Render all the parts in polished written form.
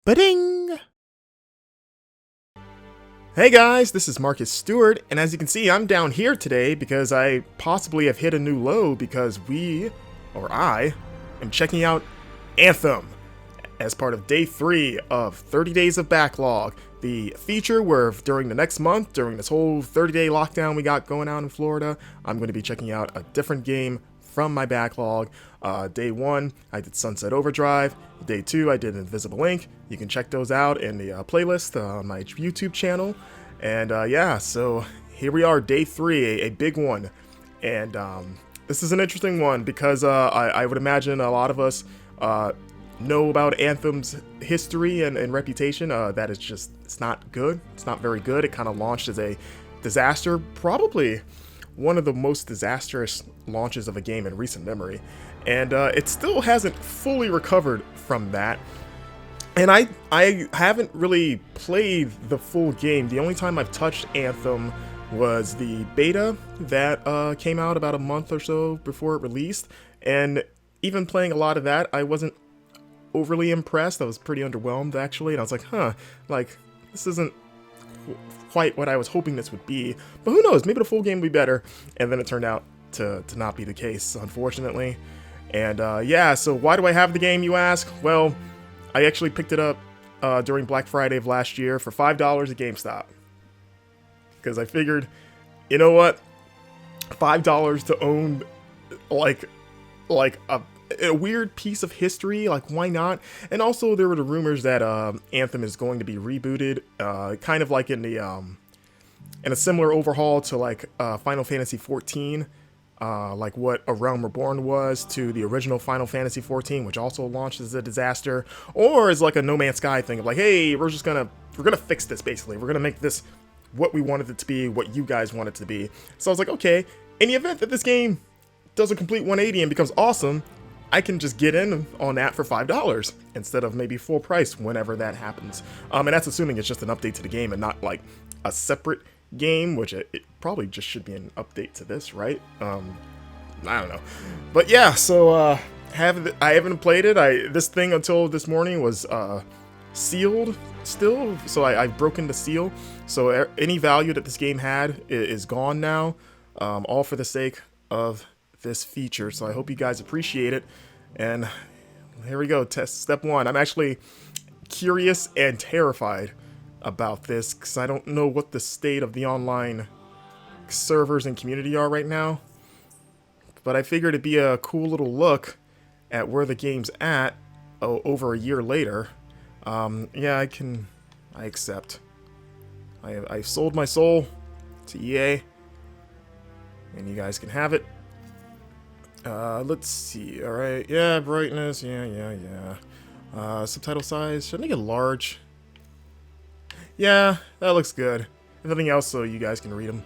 Ba-ding! Hey guys, this is Marcus Stewart, and as you can see, I'm down here today because I possibly have hit a new low because I, am checking out Anthem as part of day 3 of 30 Days of Backlog, the feature where during the next month, during this whole 30-day lockdown we got going on in Florida, I'm going to be checking out a different game from my backlog. Day 1, I did Sunset Overdrive. Day 2, I did Invisible Ink. You can check those out in the playlist on my YouTube channel. And yeah, so here we are, day 3, a big one. And this is an interesting one because I would imagine a lot of us know about Anthem's history and reputation. That it's not good. It's not very good. It kind of launched as a disaster, probably one of the most disastrous launches of a game in recent memory, and it still hasn't fully recovered from that. And I haven't really played the full game. The only time I've touched Anthem was the beta that came out about a month or so before it released, and even playing a lot of that, I wasn't overly impressed. I was pretty underwhelmed actually, and I was like, this isn't quite what I was hoping this would be, but who knows, maybe the full game will be better. And then it turned out to not be the case, unfortunately. And yeah, so why do I have the game, you ask? Well, I actually picked it up during Black Friday of last year for $5 at GameStop, because I figured, you know what, $5 to own like a weird piece of history, like why not? And also there were the rumors that Anthem is going to be rebooted, kind of like in a similar overhaul to like Final Fantasy 14, like what A Realm Reborn was to the original Final Fantasy 14, which also launched as a disaster, or as like a No Man's Sky thing of like, hey, we're gonna fix this. Basically, we're gonna make this what we wanted it to be, what you guys want it to be. So I was like, okay, in the event that this game does a complete 180 and becomes awesome, I can just get in on that for $5 instead of maybe full price whenever that happens. And that's assuming it's just an update to the game and not like a separate game, which it probably just should be an update to this, right? I don't know. But yeah, so I haven't played it. This thing until this morning was sealed still, so I've broken the seal. So any value that this game had is gone now, all for the sake of this feature. So I hope you guys appreciate it. And here we go, test step 1. I'm actually curious and terrified about this because I don't know what the state of the online servers and community are right now, but I figured it'd be a cool little look at where the game's at over a year later. Yeah, I accept. I sold my soul to EA, and you guys can have it. Let's see. All right. Yeah, brightness. Yeah. Subtitle size. Should I make it large? Yeah, that looks good. If nothing else, so you guys can read them.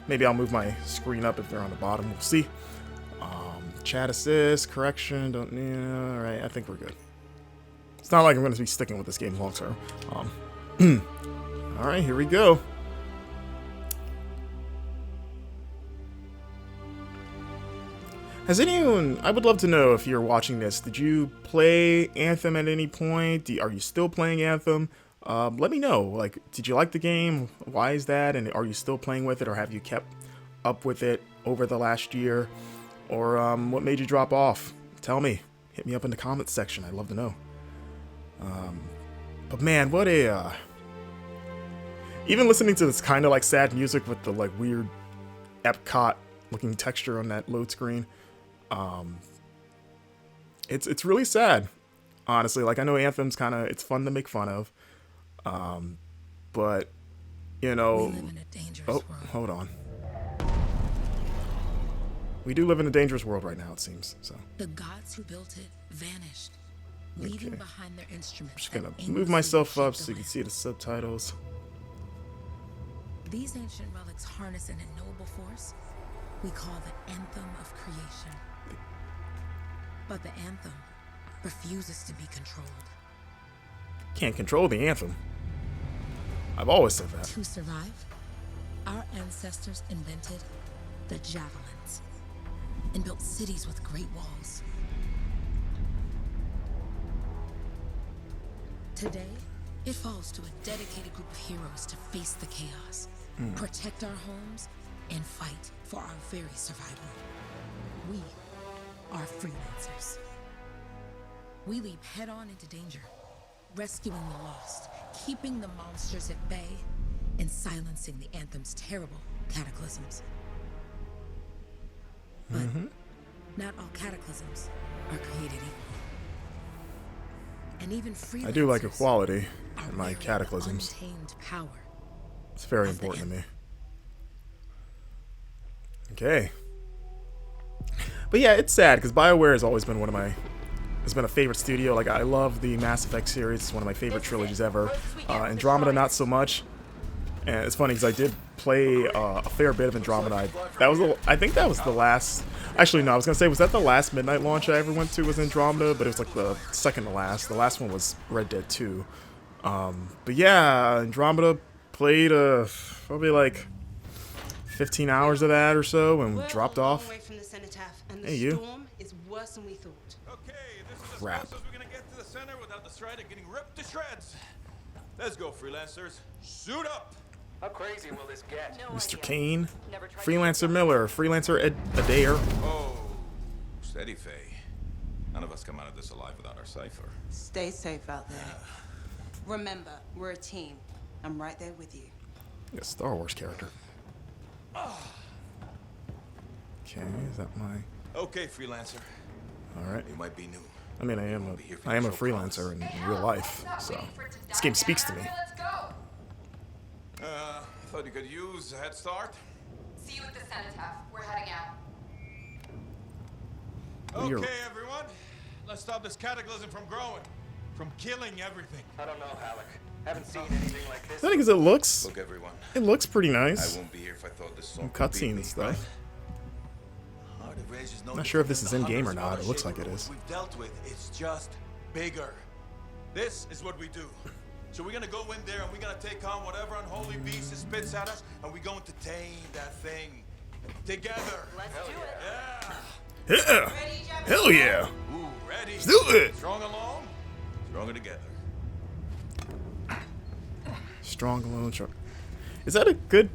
Maybe I'll move my screen up if they're on the bottom. We'll see. Chat assist, correction. Don't. Yeah. All right. I think we're good. It's not like I'm going to be sticking with this game long term. All right. Here we go. Has anyone, I would love to know if you're watching this, did you play Anthem at any point? Are you still playing Anthem? Let me know, like, did you like the game? Why is that? And are you still playing with it, or have you kept up with it over the last year? Or what made you drop off? Tell me. Hit me up in the comments section. I'd love to know. But man, what a... even listening to this kind of like sad music with the like weird Epcot looking texture on that load screen, it's really sad, honestly. Like, I know Anthem's it's fun to make fun of, but you know, world. Hold on, we do live in a dangerous world right now, it seems. So the gods who built it vanished, leaving behind their instruments. I'm just gonna move myself up so you can see the subtitles. These ancient relics harness an ignoble force we call the Anthem of Creation. But the Anthem refuses to be controlled. Can't control the Anthem. I've always said that. To survive, our ancestors invented the javelins and built cities with great walls. Today, it falls to a dedicated group of heroes to face the chaos, protect our homes, and fight for our very survival. We are freelancers. We leap head-on into danger, rescuing the lost, keeping the monsters at bay, and silencing the Anthem's terrible cataclysms. But not all cataclysms are created equal. And even freelancers I do like equality are in my wielding cataclysms. untamed power. It's very of the important to me. Anthem. Okay. But yeah, it's sad because BioWare has always been has been a favorite studio. Like, I love the Mass Effect series. It's one of my favorite trilogies ever. Andromeda, not so much. And it's funny because I did play a fair bit of Andromeda. I think that was the last. Actually, no, I was gonna say, was that the last Midnight launch I ever went to? Was Andromeda, but it was like the second to last. The last one was Red Dead 2. But yeah, Andromeda played probably like 15 hours of that or so and dropped off. Hey, you. Is worse than we thought. Okay, this is Crap. as close as we're gonna get to the center without the strider getting ripped to shreds. Let's go, freelancers. Suit up. How crazy will this get? Mr. Kane, Freelancer Miller, Freelancer Adair. Oh, steady, Faye. None of us come out of this alive without our cipher. Stay safe out there. Remember, we're a team. I'm right there with you. Yeah, Star Wars character. Okay, is that my? Okay, freelancer. All right. You might be new. I mean, I am a freelancer in real life, so this game speaks to me. Thought you could use a head start. See you at the cenotaph. We're heading out. You're- Okay, everyone. Let's stop this cataclysm from growing, from killing everything. I don't know, Halleck. Haven't seen anything like this. I think Look, everyone. it looks pretty I nice. won't be here if I thought this song Some could beat cutscene me, and stuff. right? Heart of Rage is no Not sure if different this is than the in-game or hundreds of not. other It looks like shaped it rules is. We've dealt with. It's just bigger. This is what we do. So we're gonna go in there and we're gonna take on whatever unholy beast it spits at us, and we're going to tame that thing together. Let's do it. Yeah. Yeah. Hell yeah. Ooh, ready? Let's do it. Strong along, stronger together. Strong alone. Is that a good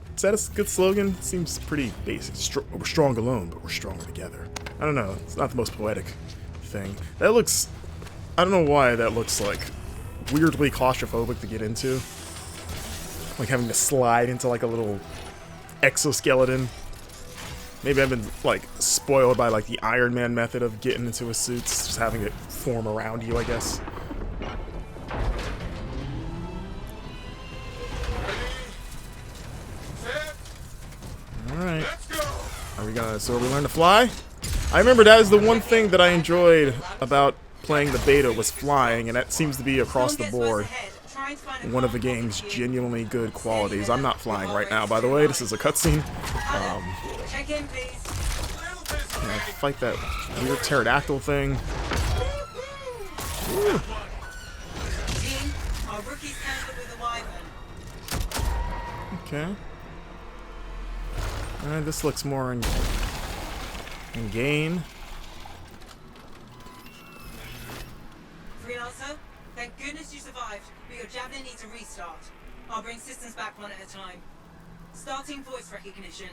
slogan? Seems pretty basic. We're strong alone, but we're stronger together. I don't know. It's not the most poetic thing. That looks. I don't know why that looks like weirdly claustrophobic to get into. Like having to slide into like a little exoskeleton. Maybe I've been like spoiled by like the Iron Man method of getting into a suit, just having it form around you, I guess. Alright. So we learn to fly? I remember that is the one thing that I enjoyed about playing the beta was flying, and that seems to be across the board one of the game's genuinely good qualities. I'm not flying right now, by the way. This is a cutscene. Check in, please. Fight that weird pterodactyl thing. Woo. Team, our rookie's handled with a wyvern. Okay. This looks more in game. Freelancer, thank goodness you survived, but your javelin needs a restart. I'll bring systems back one at a time. Starting voice recognition.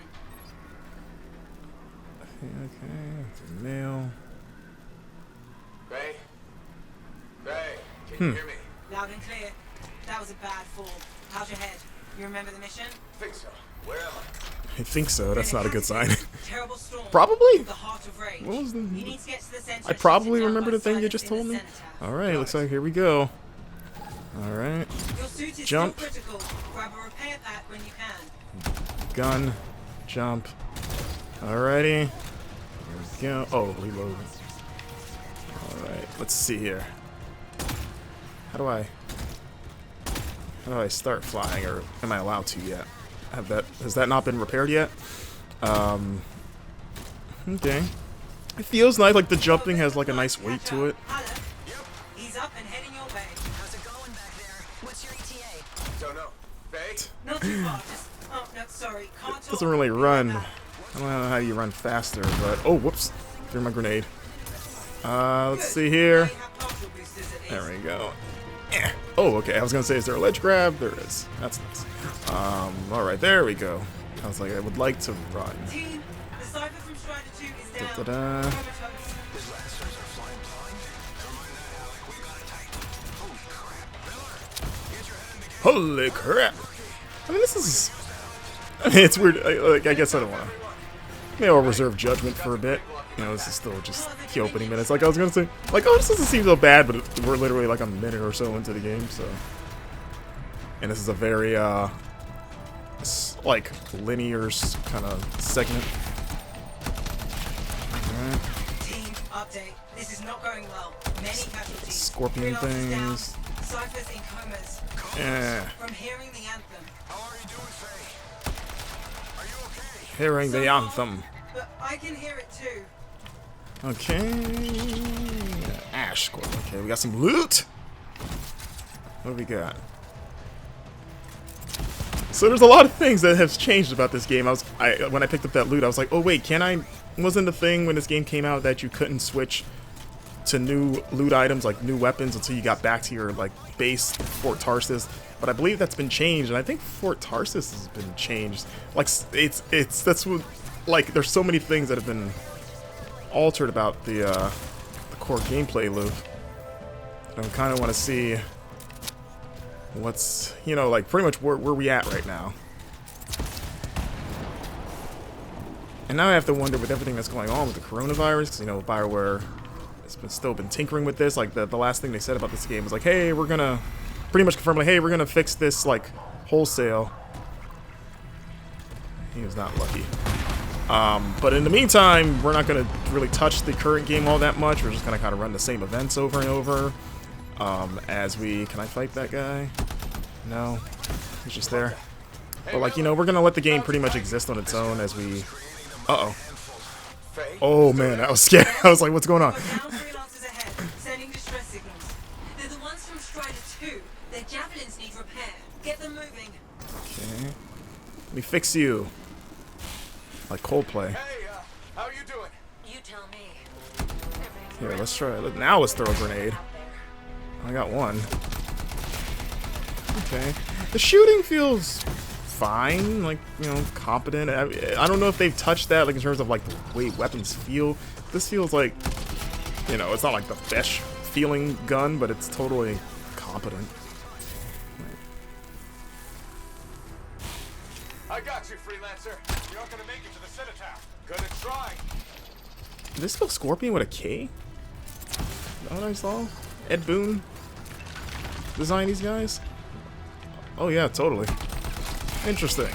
Okay. Mail. Ray? Ray, can you hear me? Loud and clear. That was a bad fall. How's your head? You remember the mission? Think so. Where am I? I think so. That's not a good sign. Terrible storm. Probably? The heart of rage. What was the? You need to get to the center. I probably remember the thing you just told me. Alright, looks like here we go. Alright. Your suit is Jump. still critical. Grab a repair pack when you can. Gun. Jump. Alrighty. Here we go. Oh, reload. Alright, let's see here. How do I start flying, or am I allowed to yet? Has that not been repaired yet? Okay. It feels nice, like the jumping has like a nice weight to it. He's up and heading your way. How's it going back there? What's your ETA? Don't know. Faye? Not too far. Just, oh no, sorry. Can't talk. Doesn't really run. I don't know how you run faster, but oh, whoops! Threw my grenade. Let's see here. There we go. Oh, okay. I was gonna say, is there a ledge grab? There is. That's nice. All right, there we go. I was like, I would like to run. Team, the Cypher from Strider 2 is down. Da-da-da. Comatose. Holy crap! I mean, this is. I mean, it's weird. I guess I don't want to. Maybe I'll reserve judgment for a bit. You know, this is still just the opening minutes. Like I was gonna say, like, oh, this doesn't seem so bad, but we're literally like a minute or so into the game, so. And this is a very like linear kind of segment. Alright. Team, update. This is not going well. Many casualties. Scorpion Freelancers down. things. Cyphers in comas. Yeah. From hearing the anthem. How are you doing, Faye? Are you okay? Hearing the So far, anthem. But I can hear it too. Okay. Ash score. Okay, we got some loot. What do we got? So there's a lot of things that have changed about this game. When I picked up that loot, I was like, oh wait, can I? Wasn't the thing when this game came out that you couldn't switch to new loot items, like new weapons, until you got back to your like base, Fort Tarsis? But I believe that's been changed, and I think Fort Tarsis has been changed. Like that's what, like, there's so many things that have been altered about the core gameplay loop. I kind of want to see what's, you know, like pretty much where we at right now. And now I have to wonder with everything that's going on with the coronavirus, because, you know, Bioware has still been tinkering with this. Like the last thing they said about this game was like, hey, we're gonna pretty much confirm, like, hey, we're gonna fix this like wholesale. He was not lucky. But in the meantime, we're not going to really touch the current game all that much. We're just going to kind of run the same events over and over. As we... Can I fight that guy? No. He's just there. But, like, you know, we're going to let the game pretty much exist on its own as we... Uh-oh. Oh, man, that was scary. I was like, what's going on? Down freelancers ahead, sending distress signals. They're the ones from Strider 2. Their javelins need repair. Get them moving. Okay. Let me fix you. Like Coldplay. Hey, how you doing? You tell me. Here, let's try it. Now let's throw a grenade. I got one. Okay. The shooting feels fine, like, you know, competent. I don't know if they've touched that, like, in terms of, like, the way weapons feel. This feels like, you know, it's not like the best feeling gun, but it's totally competent. I got you, freelancer. You're not gonna make it to the cenotaph. Gonna try. Did this spell Scorpion with a K? Is that what I saw? Ed Boon design these guys? Oh yeah, totally. Interesting.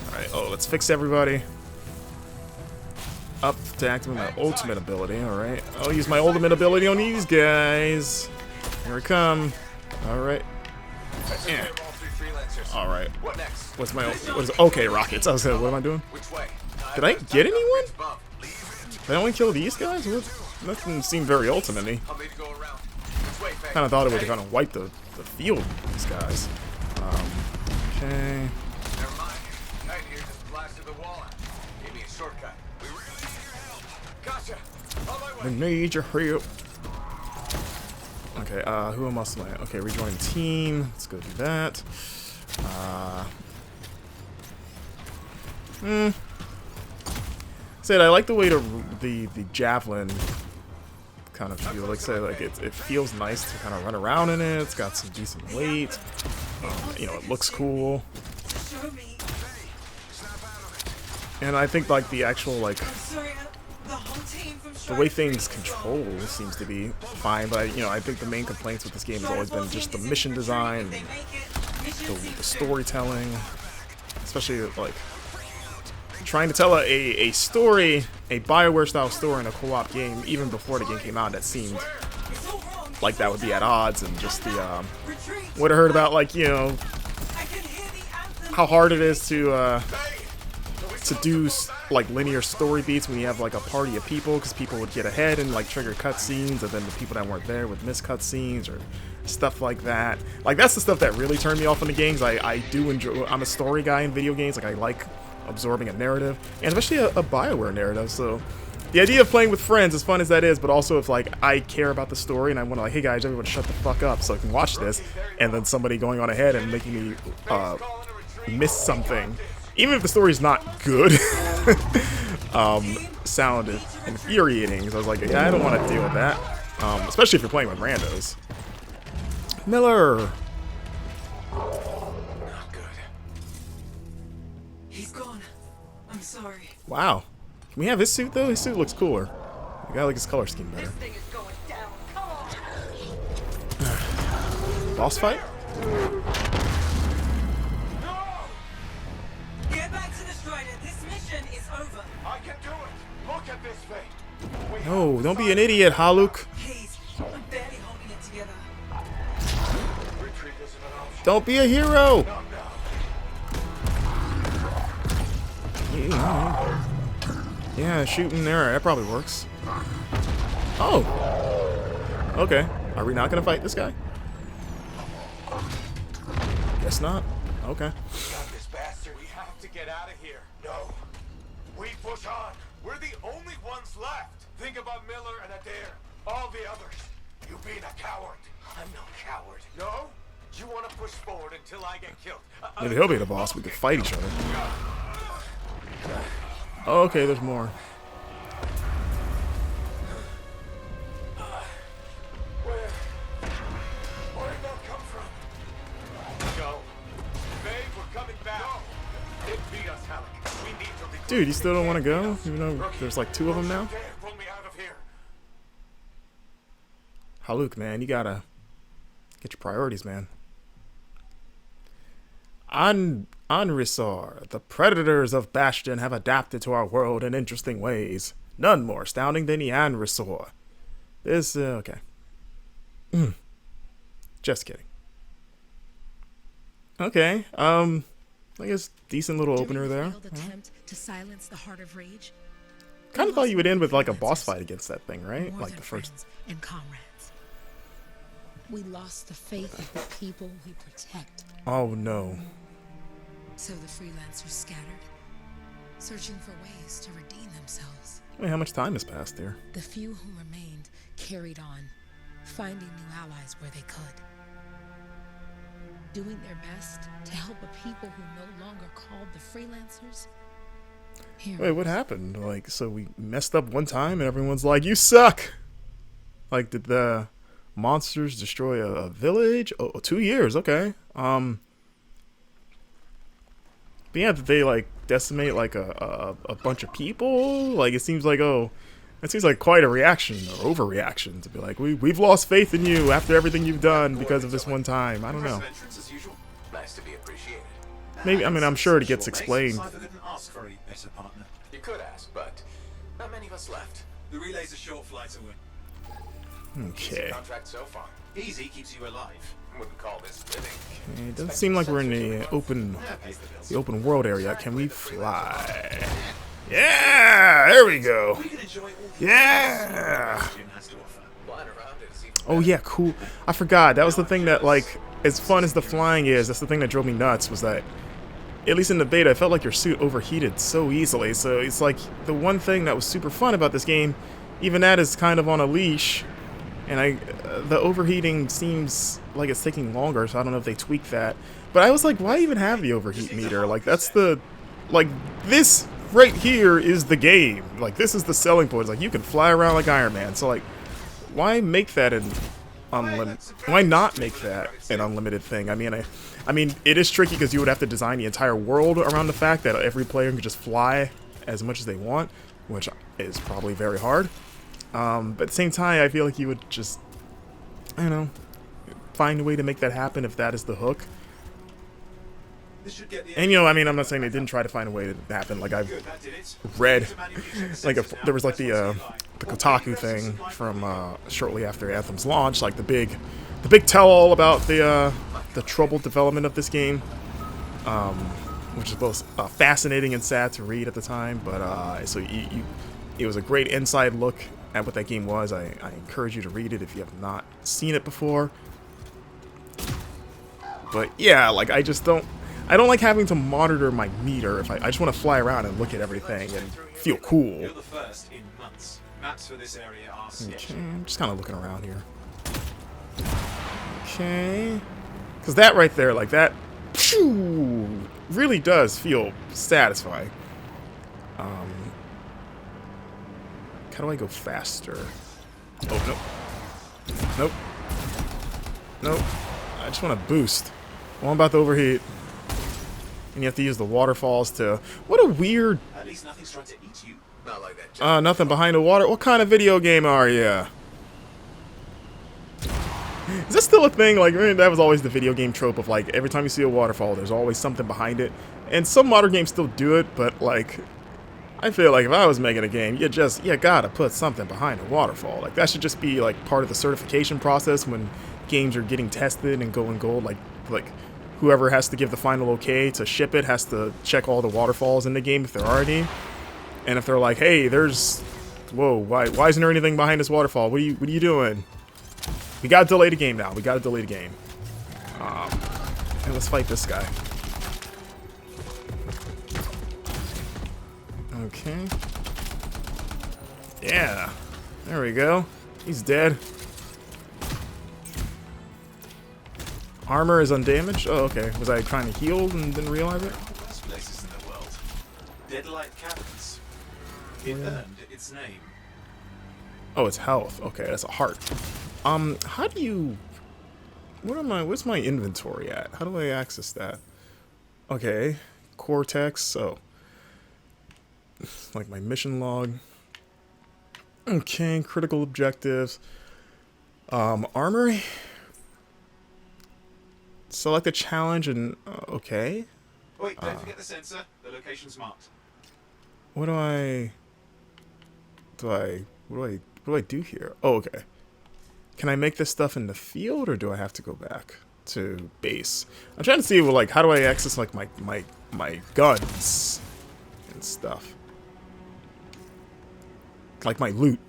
Alright, oh, let's fix everybody. Up to activate my ultimate ability, alright. I'll use my ultimate ability on these guys. Here we come. Alright. Yeah. Alright. What next? What's my... What is... Okay, rockets. I was like, what am I doing? Which way? Did I get anyone? Did I only kill these guys? What? That didn't seem very ultimate-y. I'll need to go around. Which way, Faye? Kind of thought it would kind of wipe the field with these guys. Okay. Never mind. Knight here just blasted the wall out. Gave me a shortcut. We really need your help. Gotcha. On my I way. need your help. Okay, who else am I? Okay, rejoin the team. Let's go do that. Said I like the way the javelin kind of feel. Like, say, like it feels nice to kind of run around in it. It's got some decent weight. You know, it looks cool. Show me. And I think like the actual like I'm sorry, the whole team from the Strider way 3 things is control wrong. seems to be fine. But you know, I think the main complaints with this game has always been just the mission design, the storytelling, especially like trying to tell a story, a Bioware style story in a co-op game, even before the game came out. That seemed like that would be at odds, and just the what I heard about, like, you know, how hard it is to do like linear story beats when you have like a party of people, because people would get ahead and like trigger cutscenes, and then the people that weren't there would miss cutscenes or stuff like that. Like, that's the stuff that really turned me off in the games. I do enjoy. I'm a story guy in video games. Like, I like absorbing a narrative, and especially a Bioware narrative. So the idea of playing with friends, as fun as that is, but also if like I care about the story and I want to like, hey guys, everyone shut the fuck up so I can watch this, and then somebody going on ahead and making me miss something, even if the story's not good, sounded infuriating. So I was like, yeah, I don't want to deal with that, especially if you're playing with randos. Miller. Not good. He's gone. I'm sorry. Wow. Can we have his suit though? His suit looks cooler. I gotta like his color scheme better. Thing is going down. Come on. Boss fight? Get back to the Strider. This mission is over. I can do it. Look at this thing. We No, don't be an idiot, Haluk. Please. I'm barely holding it together. retreat isn't an option. Don't be a hero. Not now. Yeah, shooting there, that probably works. Oh. Okay. Are we not gonna fight this guy? Guess not. Okay. Got this bastard. We have to get out of here. No. We push on. We're the only ones left. Think about Miller and Adair. All the others. You being a coward. I'm no coward. No? You want to push forward until I get killed. Maybe he'll be the boss. We could fight each other. Oh, okay, there's more. Where'd that come from? Go. Babe, we're coming back. No. It beat us, Halleck. We need to leave. Dude, you still don't want to go? Even though there's like 2 of them now? Dare pull me out of here. Haluk, man, you gotta get your priorities, man. Anrisor, the predators of Bastion have adapted to our world in interesting ways. None more astounding than the Anrisor. This, okay. Just kidding. Okay, I guess decent little opener there. Failed attempt to silence the heart of rage. Kind of thought you would end with like a boss fight against that thing, right? More Like than the first. friends and comrades. We lost the faith of the people we protect. Oh no. So the freelancers scattered, searching for ways to redeem themselves. Wait, how much time has passed there? The few who remained carried on, finding new allies where they could. Doing their best to help a people who no longer called the freelancers heroes. Wait, what happened? Like, so we messed up one time and everyone's like, you suck! Like, did the monsters destroy a village? Oh, 2 years, okay. But yeah, did they, like, decimate, like, a bunch of people? Like, it seems like, oh, it seems like quite a reaction, or overreaction, to be like, we've lost faith in you after everything you've done because of this one time. I don't know. Nice to be appreciated. Maybe, I mean, I'm sure it gets explained. You could ask, but not many of us left. The relay's a short flight away. Okay. Contract so far. Easy keeps you alive. Wouldn't call this living. It doesn't seem like we're in the open world area. Can we fly? Yeah, there we go. We can enjoy all Yeah. Jim has to offer. Flying around it is even Oh yeah, cool. I forgot. That was the thing that, like, as fun as the flying is, that's the thing that drove me nuts, was that, at least in the beta, I felt like your suit overheated so easily. So it's like the one thing that was super fun about this game, even that is kind of on a leash. And the overheating seems like it's taking longer, so I don't know if they tweaked that. But I was like, why even have the overheat meter? Like, that's the, like, this right here is the game. Like, this is the selling point. It's like, you can fly around like Iron Man. So, like, why make that an unlimited? Why not make that an unlimited thing? I mean, it is tricky because you would have to design the entire world around the fact that every player can just fly as much as they want, which is probably very hard. But at the same time, I feel like you would just, I don't know, find a way to make that happen if that is the hook. This should get the And, you know, I mean, I'm not saying they didn't try to find a way to happen. Like, I've Good, that did it. read, like, there was, like, the Kotaku thing from, shortly after Anthem's launch, like, the big tell-all about the troubled development of this game, which is both fascinating and sad to read at the time, but, so it was a great inside look at what that game was. I encourage you to read it if you have not seen it before. But yeah, like, I just don't, I don't like having to monitor my meter. If I just want to fly around and look at everything and feel cool. You're the first in months. Maps for this area are sketchy. Okay, I'm just kind of looking around here. Okay. Because that right there, like that, phew, really does feel satisfying. How do I go faster? Oh, nope. Nope. Nope. I just want to boost. Well, I'm about to overheat. And you have to use the waterfalls to... What a weird... At least nothing's trying to eat you. Not like that. Nothing behind the water. What kind of video game are ya? Is that still a thing? Like, that was always the video game trope of, like, every time you see a waterfall, there's always something behind it. And some modern games still do it, but, like... I feel like if I was making a game, you gotta put something behind a waterfall. Like, that should just be, like, part of the certification process when games are getting tested and going gold. Like whoever has to give the final okay to ship it has to check all the waterfalls in the game if there are any. And if they're like, hey, there's... Whoa, why isn't there anything behind this waterfall? What are you doing? We gotta delay the game now. We gotta delay the game. And let's fight this guy. Okay. Yeah. There we go. He's dead. Armor is undamaged? Oh, okay. Was I trying to heal and didn't realize it? Best places in the world. Deadlight Caverns. It earned its name. Oh, it's health. Okay, that's a heart. How do you... Where's my inventory at? How do I access that? Okay. Cortex. Oh. Like my mission log. Okay, critical objectives. Armory. Select a challenge and okay. Wait, don't forget the sensor. The location's marked. What do I do here? Oh, okay. Can I make this stuff in the field or do I have to go back to base? I'm trying to see, well, like, how do I access like my guns and stuff? Like my loot.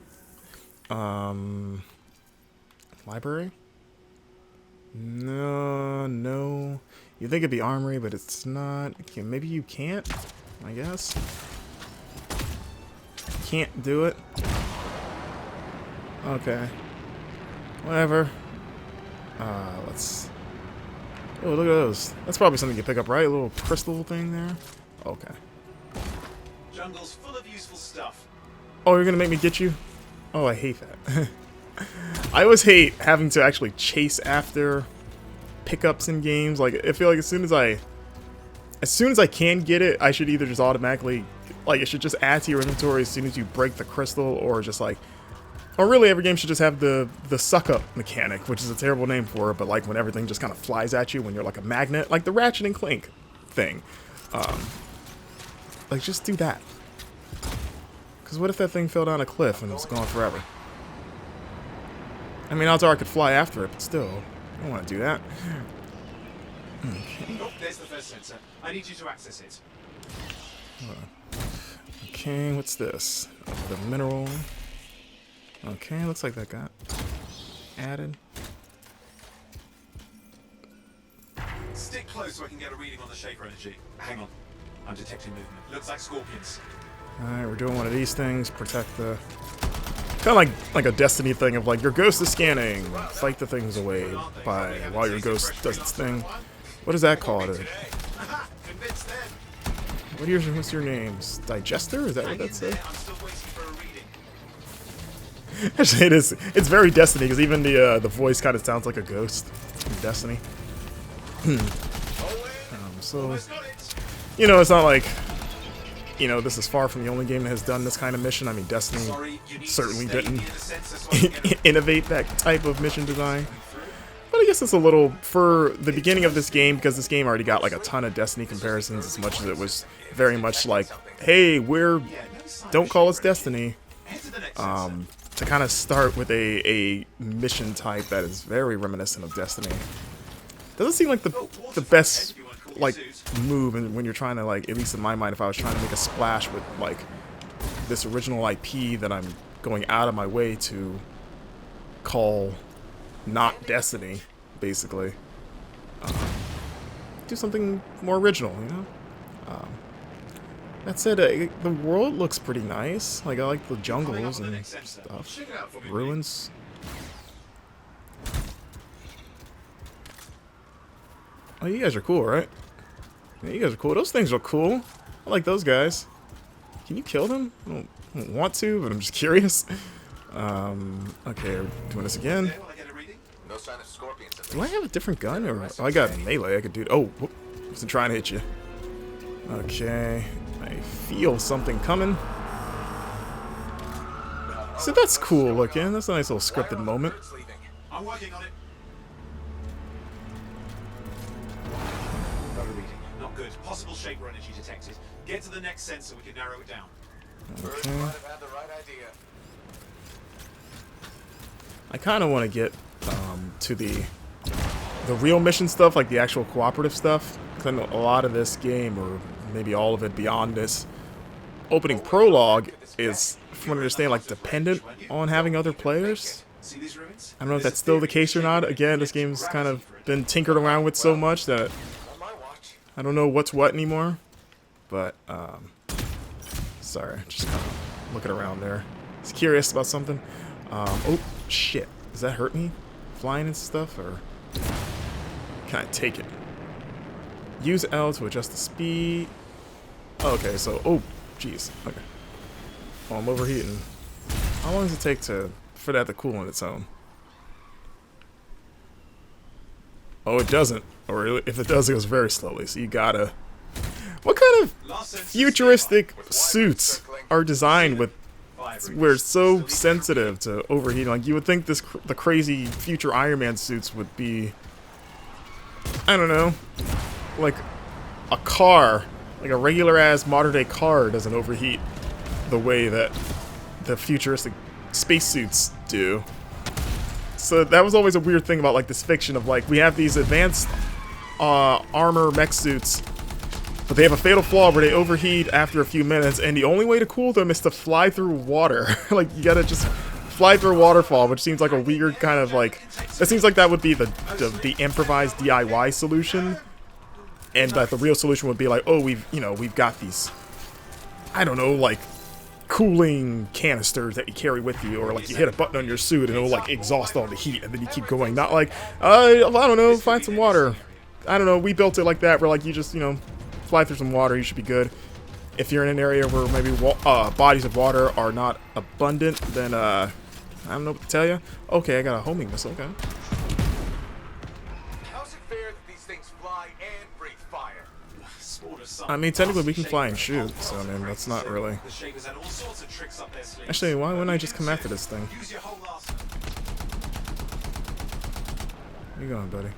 Library? No. You think it'd be armory, but it's not. Okay, maybe you can't, I guess. Can't do it. Okay. Whatever. Let's... Oh, look at those. That's probably something you pick up, right? A little crystal thing there? Okay. Jungle's full of useful stuff. Oh, you're gonna make me get you? Oh, I hate that. I always hate having to actually chase after pickups in games. Like, I feel like as soon as I can get it, I should either just automatically, like, it should just add to your inventory as soon as you break the crystal, or just like, or really every game should just have the suck up mechanic, which is a terrible name for it, but like when everything just kind of flies at you when you're like a magnet, like the Ratchet and Clank thing. Like, just do that. Because what if that thing fell down a cliff and it's gone forever? I mean, odds are I could fly after it, but still, I don't want to do that. Okay. Oh, there's the first sensor. I need you to access it. Okay, what's this? The mineral. Okay, looks like that got added. Stick close so I can get a reading on the Shaper energy. Hang on. I'm detecting movement. Looks like scorpions. Alright, we're doing one of these things. Protect the... Kind of like a Destiny thing of like, your ghost is scanning. Fight the things away while your ghost does its thing. What is that called? What's your names? Digester? Is that what that says? Actually, it's very Destiny, because even the voice kind of sounds like a ghost in Destiny. So, you know, it's not like, you know, this is far from the only game that has done this kind of mission. I mean, Destiny certainly didn't innovate that type of mission design. But I guess it's a little, for the beginning of this game, because this game already got like a ton of Destiny comparisons, as much as it was very much like, hey, don't call us Destiny. To kind of start with a mission type that is very reminiscent of Destiny. Doesn't seem like the best, like, move when you're trying to, like, at least in my mind, if I was trying to make a splash with, like, this original IP that I'm going out of my way to call not Destiny, basically. do something more original, you know. That said, the world looks pretty nice. Like I like the jungles and stuff, ruins. Oh, you guys are cool, right? Yeah, you guys are cool. Those things are cool. I like those guys. Can you kill them? I don't want to, but I'm just curious. Okay, we're doing this again. Do I have a different gun? Or oh, I got melee. I could do. Oh, whoop. Wasn't trying to hit you. Okay, I feel something coming. So that's cool looking. That's a nice little scripted moment. I'm working on it. Not good. Possible shaper energy detected. Get to the next sensor. We can narrow it down. Okay. I kind of want to get to the real mission stuff, like the actual cooperative stuff. Because I know a lot of this game, or maybe all of it beyond this opening prologue, is, from what I understand, like dependent on having other players. I don't know if that's still the case or not. Again, this game's kind of been tinkered around with so much that I don't know what's what anymore. But sorry, just kind of looking around there. I was curious about something. Oh shit! Does that hurt me? Flying and stuff, or can I take it? Use L to adjust the speed. Okay, so oh, jeez. Okay. Oh, I'm overheating. How long does it take for that to cool on its own? Oh, it doesn't. Or if it does, it goes very slowly. So you gotta. What kind of futuristic suits are designed with? We're so sensitive to overheating. Like you would think the crazy future Iron Man suits would be, I don't know, like a car, like a regular ass modern day car doesn't overheat the way that the futuristic spacesuits do. So that was always a weird thing about like this fiction of like we have these advanced armor mech suits, but they have a fatal flaw where they overheat after a few minutes, and the only way to cool them is to fly through water. Like, you gotta just fly through a waterfall, which seems like a weird kind of, like... It seems like that would be the improvised DIY solution, and that the real solution would be like, oh, we've got these, I don't know, like, cooling canisters that you carry with you, or, like, you hit a button on your suit and it'll, like, exhaust all the heat, and then you keep going. Not like, I don't know, find some water. I don't know, we built it like that, where, like, you just, fly through some water, you should be good. If you're in an area where maybe bodies of water are not abundant, then I don't know what to tell you. Okay, I got a homing missile. Okay. How's it fair that these things fly and breathe fire? I mean, technically we can fly and shoot, so I mean that's not really. Actually, why wouldn't I just come after this thing? Where you going, buddy?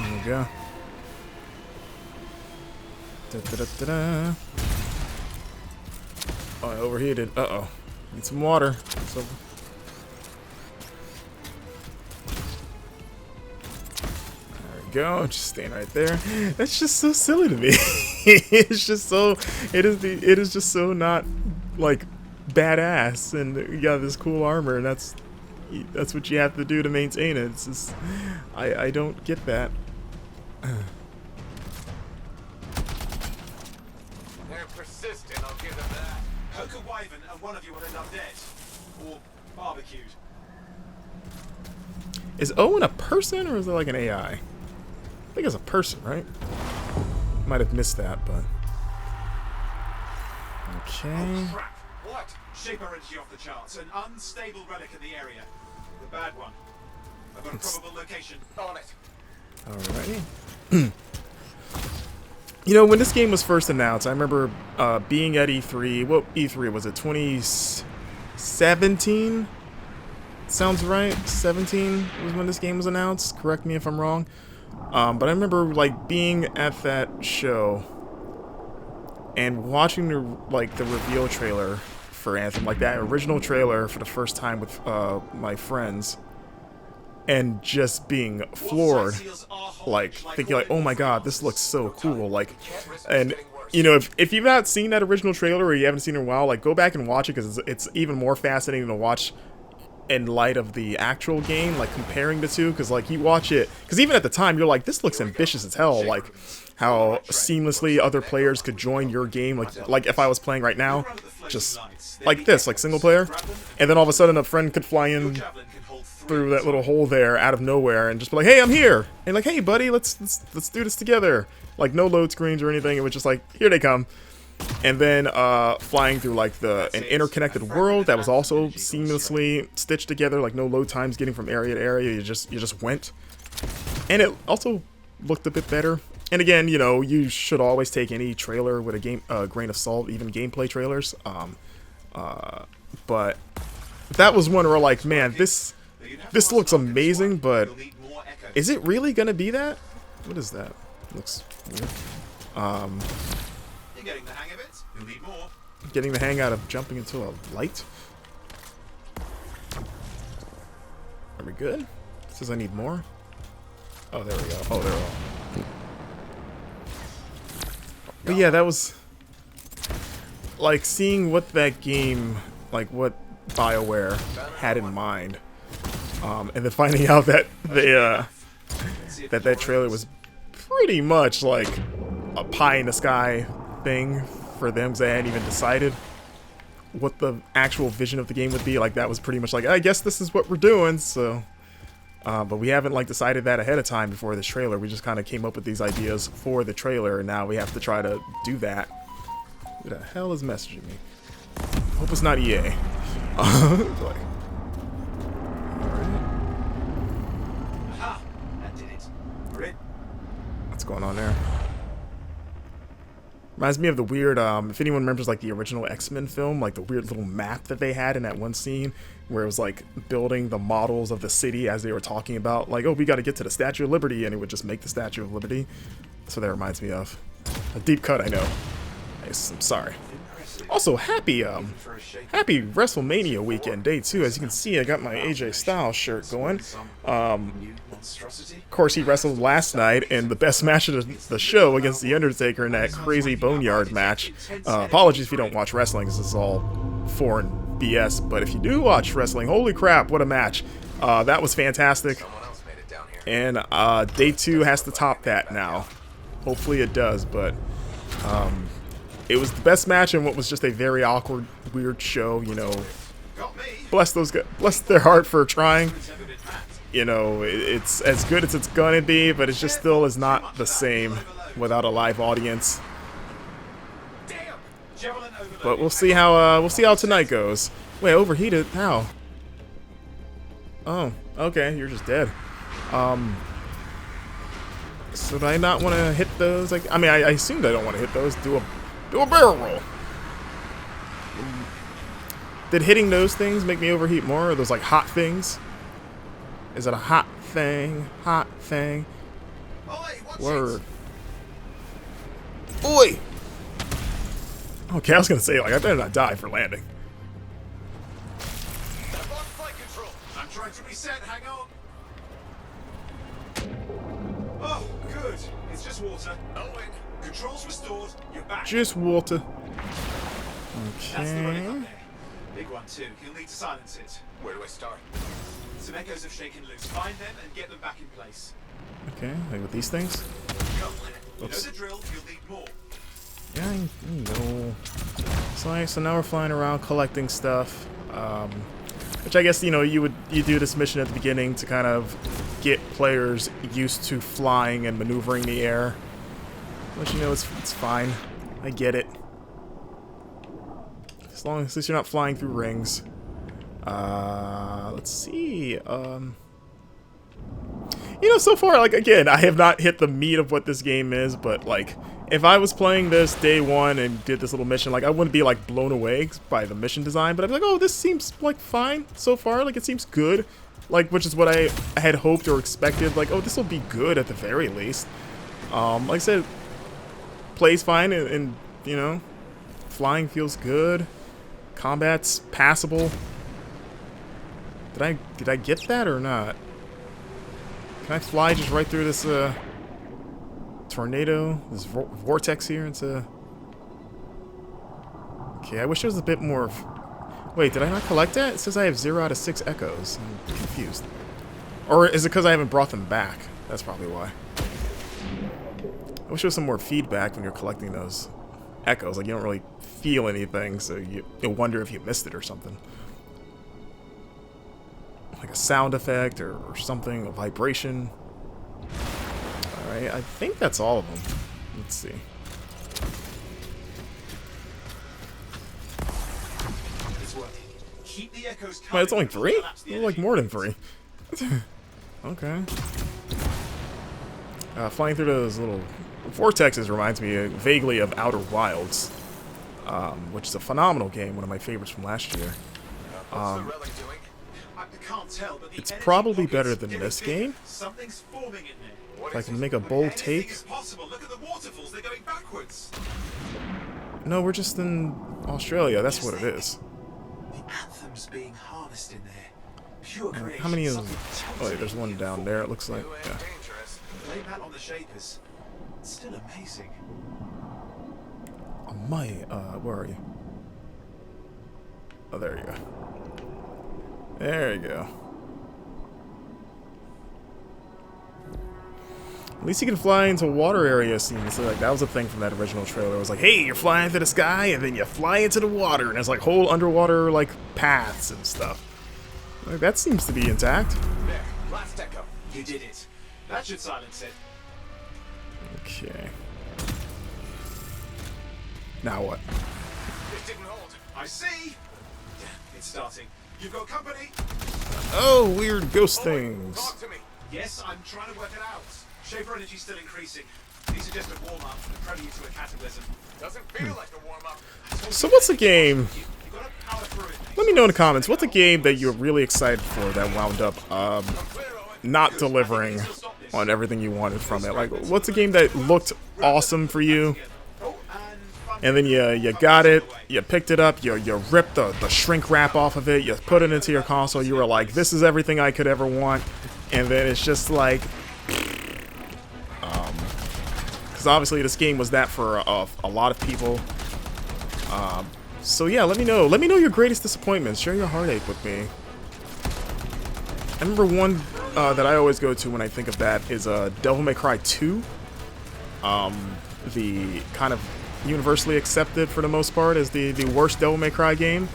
There you go. Da-da-da-da-da. Oh, I overheated. Uh-oh. Need some water. So there we go. Just staying right there. That's just so silly to me. It's just so. It is just so not like badass. And you got this cool armor, and that's what you have to do to maintain it. It's just I don't get that. Persistent, I'll give them that. Poke a wyvern and one of you will end up dead. Or barbecued. Is Owen a person or is it like an AI? I think it's a person, right? Might have missed that, but... Okay... Oh crap! What? Shaper energy off the charts. An unstable relic in the area. The bad one. I've got a probable location. On it. Alrighty. You know, when this game was first announced, I remember being at E3. What E3 was it? 2017? Sounds right. 17 was when this game was announced. Correct me if I'm wrong. But I remember like being at that show and watching the reveal trailer for Anthem, like that original trailer for the first time with my friends. And just being floored, like thinking like, oh my god, this looks so cool. Like, and you know, if you've not seen that original trailer or you haven't seen it in a while, like go back and watch it because it's even more fascinating to watch in light of the actual game, like comparing the two, because like you watch it, because even at the time you're like, this looks ambitious as hell, like how seamlessly other players could join your game, like if I was playing right now, just like this, like single player, and then all of a sudden a friend could fly in through that little hole there out of nowhere and just be like, hey, I'm here, and like, hey buddy, let's do this together, like no load screens or anything. It was just like, here they come. And then flying through like an interconnected world that was also seamlessly stitched together, like no load times getting from area to area. You just went, and it also looked a bit better. And again, you know, you should always take any trailer with a grain of salt, even gameplay trailers. But that was one where like, man, this looks amazing, but is it really gonna be that? What is that? Looks weird. You're getting the hang of it. You'll need more. Getting the hang out of jumping into a light. Are we good? It says I need more. Oh, there we go. Oh, there we go. But yeah, that was like seeing what that game, like what Bioware had in mind, and then finding out that they that trailer was pretty much like a pie in the sky thing for them, because they hadn't even decided what the actual vision of the game would be. Like that was pretty much like, I guess this is what we're doing. So, but we haven't like decided that ahead of time before this trailer. We just kind of came up with these ideas for the trailer, and now we have to try to do that. Who the hell is messaging me? Hope it's not EA. Like, Aha! That did it. We're in. what's going on there? Reminds me of the weird, if anyone remembers like the original X-Men film, like the weird little map that they had in that one scene where it was like building the models of the city as they were talking about, like, oh, we got to get to the Statue of Liberty, and it would just make the Statue of Liberty. That's what that reminds me of. A deep cut, I know. I'm sorry. Also, happy WrestleMania weekend, day 2. As you can see, I got my AJ Styles shirt going. Of course, he wrestled last night in the best match of the show against The Undertaker in that crazy Boneyard match. Apologies if you don't watch wrestling, because this is all foreign BS. But if you do watch wrestling, holy crap, what a match. That was fantastic. And day 2 has to top that now. Hopefully it does, but it was the best match in what was just a very awkward, weird show, you know. Bless those guys, bless their heart for trying. You know, it's as good as it's gonna be, but it just still is not the same without a live audience. But we'll see how tonight goes. Wait, overheated? How? Oh, okay, you're just dead. So do I not want to hit those? Like, I mean, I assumed I don't want to hit those. Do a barrel roll. Did hitting those things make me overheat more? Or are those like hot things? Is it a hot thing? Hot thing? Word. Oi! Okay, I was gonna say, like, I better not die for landing. I'm trying to reset, hang on. Oh, good. It's just water. Owen, controls restored. You're back. Just water. That's the relic up Okay. there. Big one too. He'll need to silence it. Where do I start? Some echoes have shaken loose. Find them and get them back in place. Okay, like with these things? Go. You know Oops. the drill. You'll need more. Yeah, I know. So now we're flying around collecting stuff. Which I guess, you know, you do this mission at the beginning to kind of get players used to flying and maneuvering the air. But you know, it's fine. I get it. As long as you're not flying through rings. Let's see. You know, so far, like, again, I have not hit the meat of what this game is, but, like, if I was playing this day 1 and did this little mission, like, I wouldn't be, like, blown away by the mission design, but I'd be like, oh, this seems, like, fine so far. Like, it seems good. Like, which is what I had hoped or expected. Like, oh, this will be good at the very least. Like I said, plays fine, and you know, flying feels good. Combat's passable. Did I get that or not? Can I fly just right through this tornado, this vortex here into? Okay, I wish there was a bit more. Wait, did I not collect that? It says I have 0 out of 6 echoes. I'm confused. Or is it because I haven't brought them back? That's probably why. I wish there was some more feedback when you're collecting those echoes. Like, you don't really feel anything, so you'll wonder if you missed it or something. Like a sound effect or something, a vibration. Alright, I think that's all of them. Let's see. It's working. Keep the echoes coming. Wait, it's only 3? Collapse the Like energy. more than 3. Okay. Flying through those little vortexes reminds me vaguely of Outer Wilds, which is a phenomenal game, one of my favorites from last year. What's the relic doing? I can't tell, but the It's energy probably pocket's better than getting this bigger. game. Something's forming in there. What If I is can it? make a bold Anything take. is possible. Look at the waterfalls. They're going backwards. No, we're just in Australia. That's what it is. The anthem's being harnessed in there. Pure creation. How many is... Something Oh, wait, there's one down there, it looks like. New and Yeah. dangerous. Blame that on the shapers. It's still amazing. Oh, my... where are you? Oh, there you go. There you go. At least you can fly into water area scenes. So, like, that was a thing from that original trailer. It was like, hey, you're flying through the sky, and then you fly into the water, and there's like whole underwater like paths and stuff. Like, that seems to be intact. There, last echo. You did it. That should silence it. Okay. Now what? It didn't hold. I see. It's starting. You've got company. Oh, weird ghost things. Talk to me. Yes, I'm trying to work it out. Shaper energy's still increasing. These are just a warm-up, a prelude to a cataclysm. Doesn't feel like a warm-up. So what's a game? You gotta power through it. Let me know in the comments. What's a game that you're really excited for that wound up not delivering on everything you wanted from it? Like, what's a game that looked awesome for you, Oh, and and then you got it, you picked it up, you ripped the shrink wrap off of it, you put it into your console, you were like, this is everything I could ever want, and then it's just like, because obviously this game was that for a lot of people. So yeah, let me know your greatest disappointments. Share your heartache with me. I remember one that I always go to when I think of that is Devil May Cry 2. The kind of universally accepted for the most part as the worst Devil May Cry game.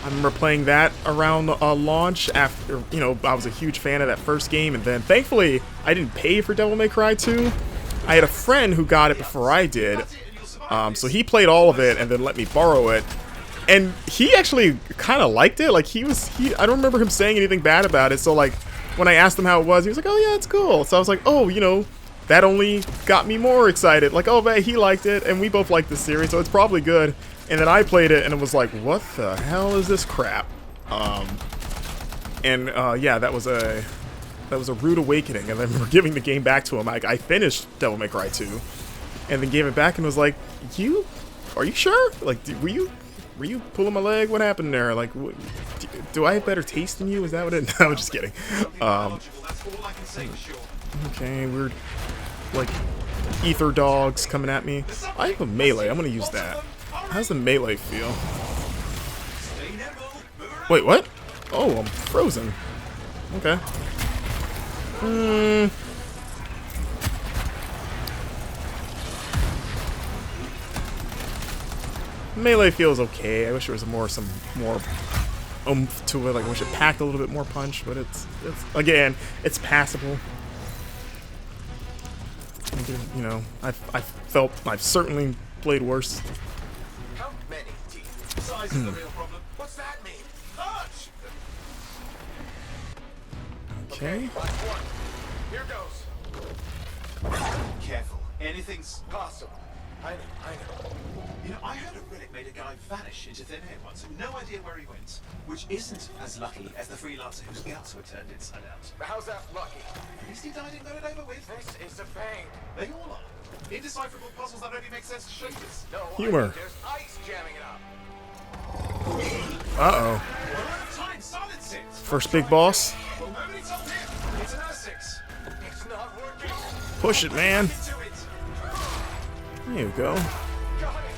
I remember playing that around launch after, you know, I was a huge fan of that first game, and then thankfully I didn't pay for Devil May Cry 2. I had a friend who got it before I did, so he played all of it and then let me borrow it. And he actually kind of liked it. Like, I don't remember him saying anything bad about it. So, like, when I asked him how it was, he was like, oh, yeah, it's cool. So I was like, oh, you know, that only got me more excited. Like, oh, man, he liked it, and we both liked the series, so it's probably good. And then I played it, and it was like, what the hell is this crap? Yeah, that was a rude awakening. And then we're giving the game back to him. I finished Devil May Cry 2, and then gave it back and was like, are you sure? Like, were you pulling my leg? What happened there? Like, do I have better taste than you? Is that what it? No, I'm just kidding. that's all I can say for sure. Okay, weird, like, ether dogs coming at me. I have a melee. I'm gonna use that. How's the melee feel? Stay nimble. Move around. Wait, what? Oh, I'm frozen. Okay. Melee feels okay. I wish there was some more oomph to it. Like, I wish it packed a little bit more punch, but it's again, it's passable. You know, I've certainly played worse. How many teeth? Size is the real problem. What's that mean? Touch. Okay. Last one. Here goes. Careful. Anything's Possible. I know. You know, I heard a relic made a guy vanish into thin air once. No idea where he went. Which isn't as lucky as the freelancer whose guts were turned inside out. How's that lucky? At least he died and got it over with. This is a pain. They all are. Indecipherable puzzles that only make sense to shapers. No, Humor. I think there's ice jamming it up. Uh-oh. We're out of time. Silence it. First big boss. Well, nobody told him. It's an R6. It's not working. Push it, man. Into it. There you go. Got it.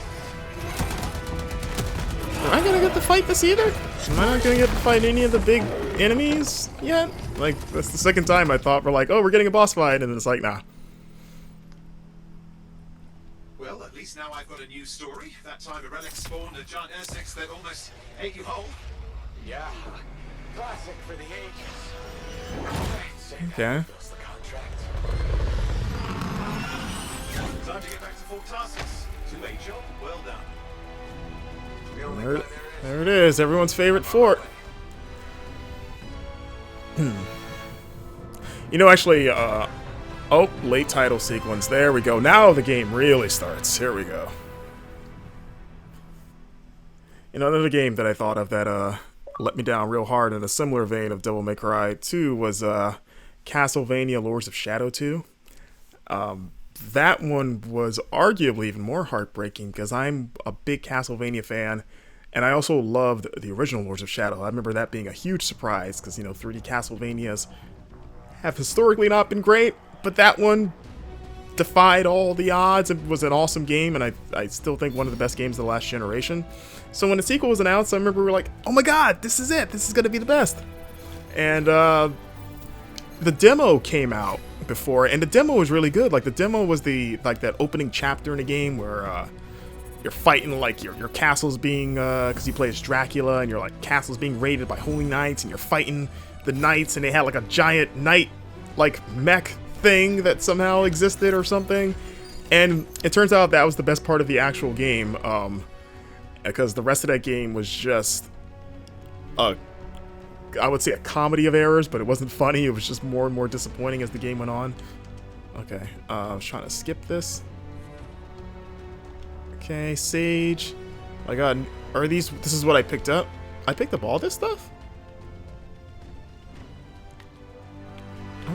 Am I gonna get to fight this either? Am I not gonna get to fight any of the big enemies yet? Like, that's the second time I thought we're like, oh, we're getting a boss fight, and it's like, nah. Well, at least now I've got a new story. That time a relic spawned a giant Ursex that almost ate you whole. Yeah. Classic for the ages. Okay. That's the contract. Time to get back to Fort Tarsus. Two-way job, well done. The only There, gun there is. there it is, everyone's favorite fort. You know, actually, oh, late title sequence. There we go. Now the game really starts. Here we go. You know, another game that I thought of that let me down real hard in a similar vein of Devil May Cry 2 was Castlevania Lords of Shadow 2. That one was arguably even more heartbreaking because I'm a big Castlevania fan, and I also loved the original Lords of Shadow. I remember that being a huge surprise because, you know, 3D Castlevanias have historically not been great, but that one defied all the odds. It was an awesome game, and I still think one of the best games of the last generation. So when the sequel was announced, I remember we were like, oh my god, this is it. This is going to be the best. And the demo came out before, and the demo was really good. Like, the demo was that opening chapter in the game where you're fighting, like, your castle's being, because you play as Dracula, and your, like, castle's being raided by holy knights, and you're fighting the knights, and they had, like, a giant knight, like, mech thing that somehow existed or something. And it turns out that was the best part of the actual game, because the rest of that game was just I would say a comedy of errors, but it wasn't funny. It was just more and more disappointing as the game went on. Okay, I was trying to skip this. Okay, Sage. My god, are these... This is what I picked up? I picked up all this stuff?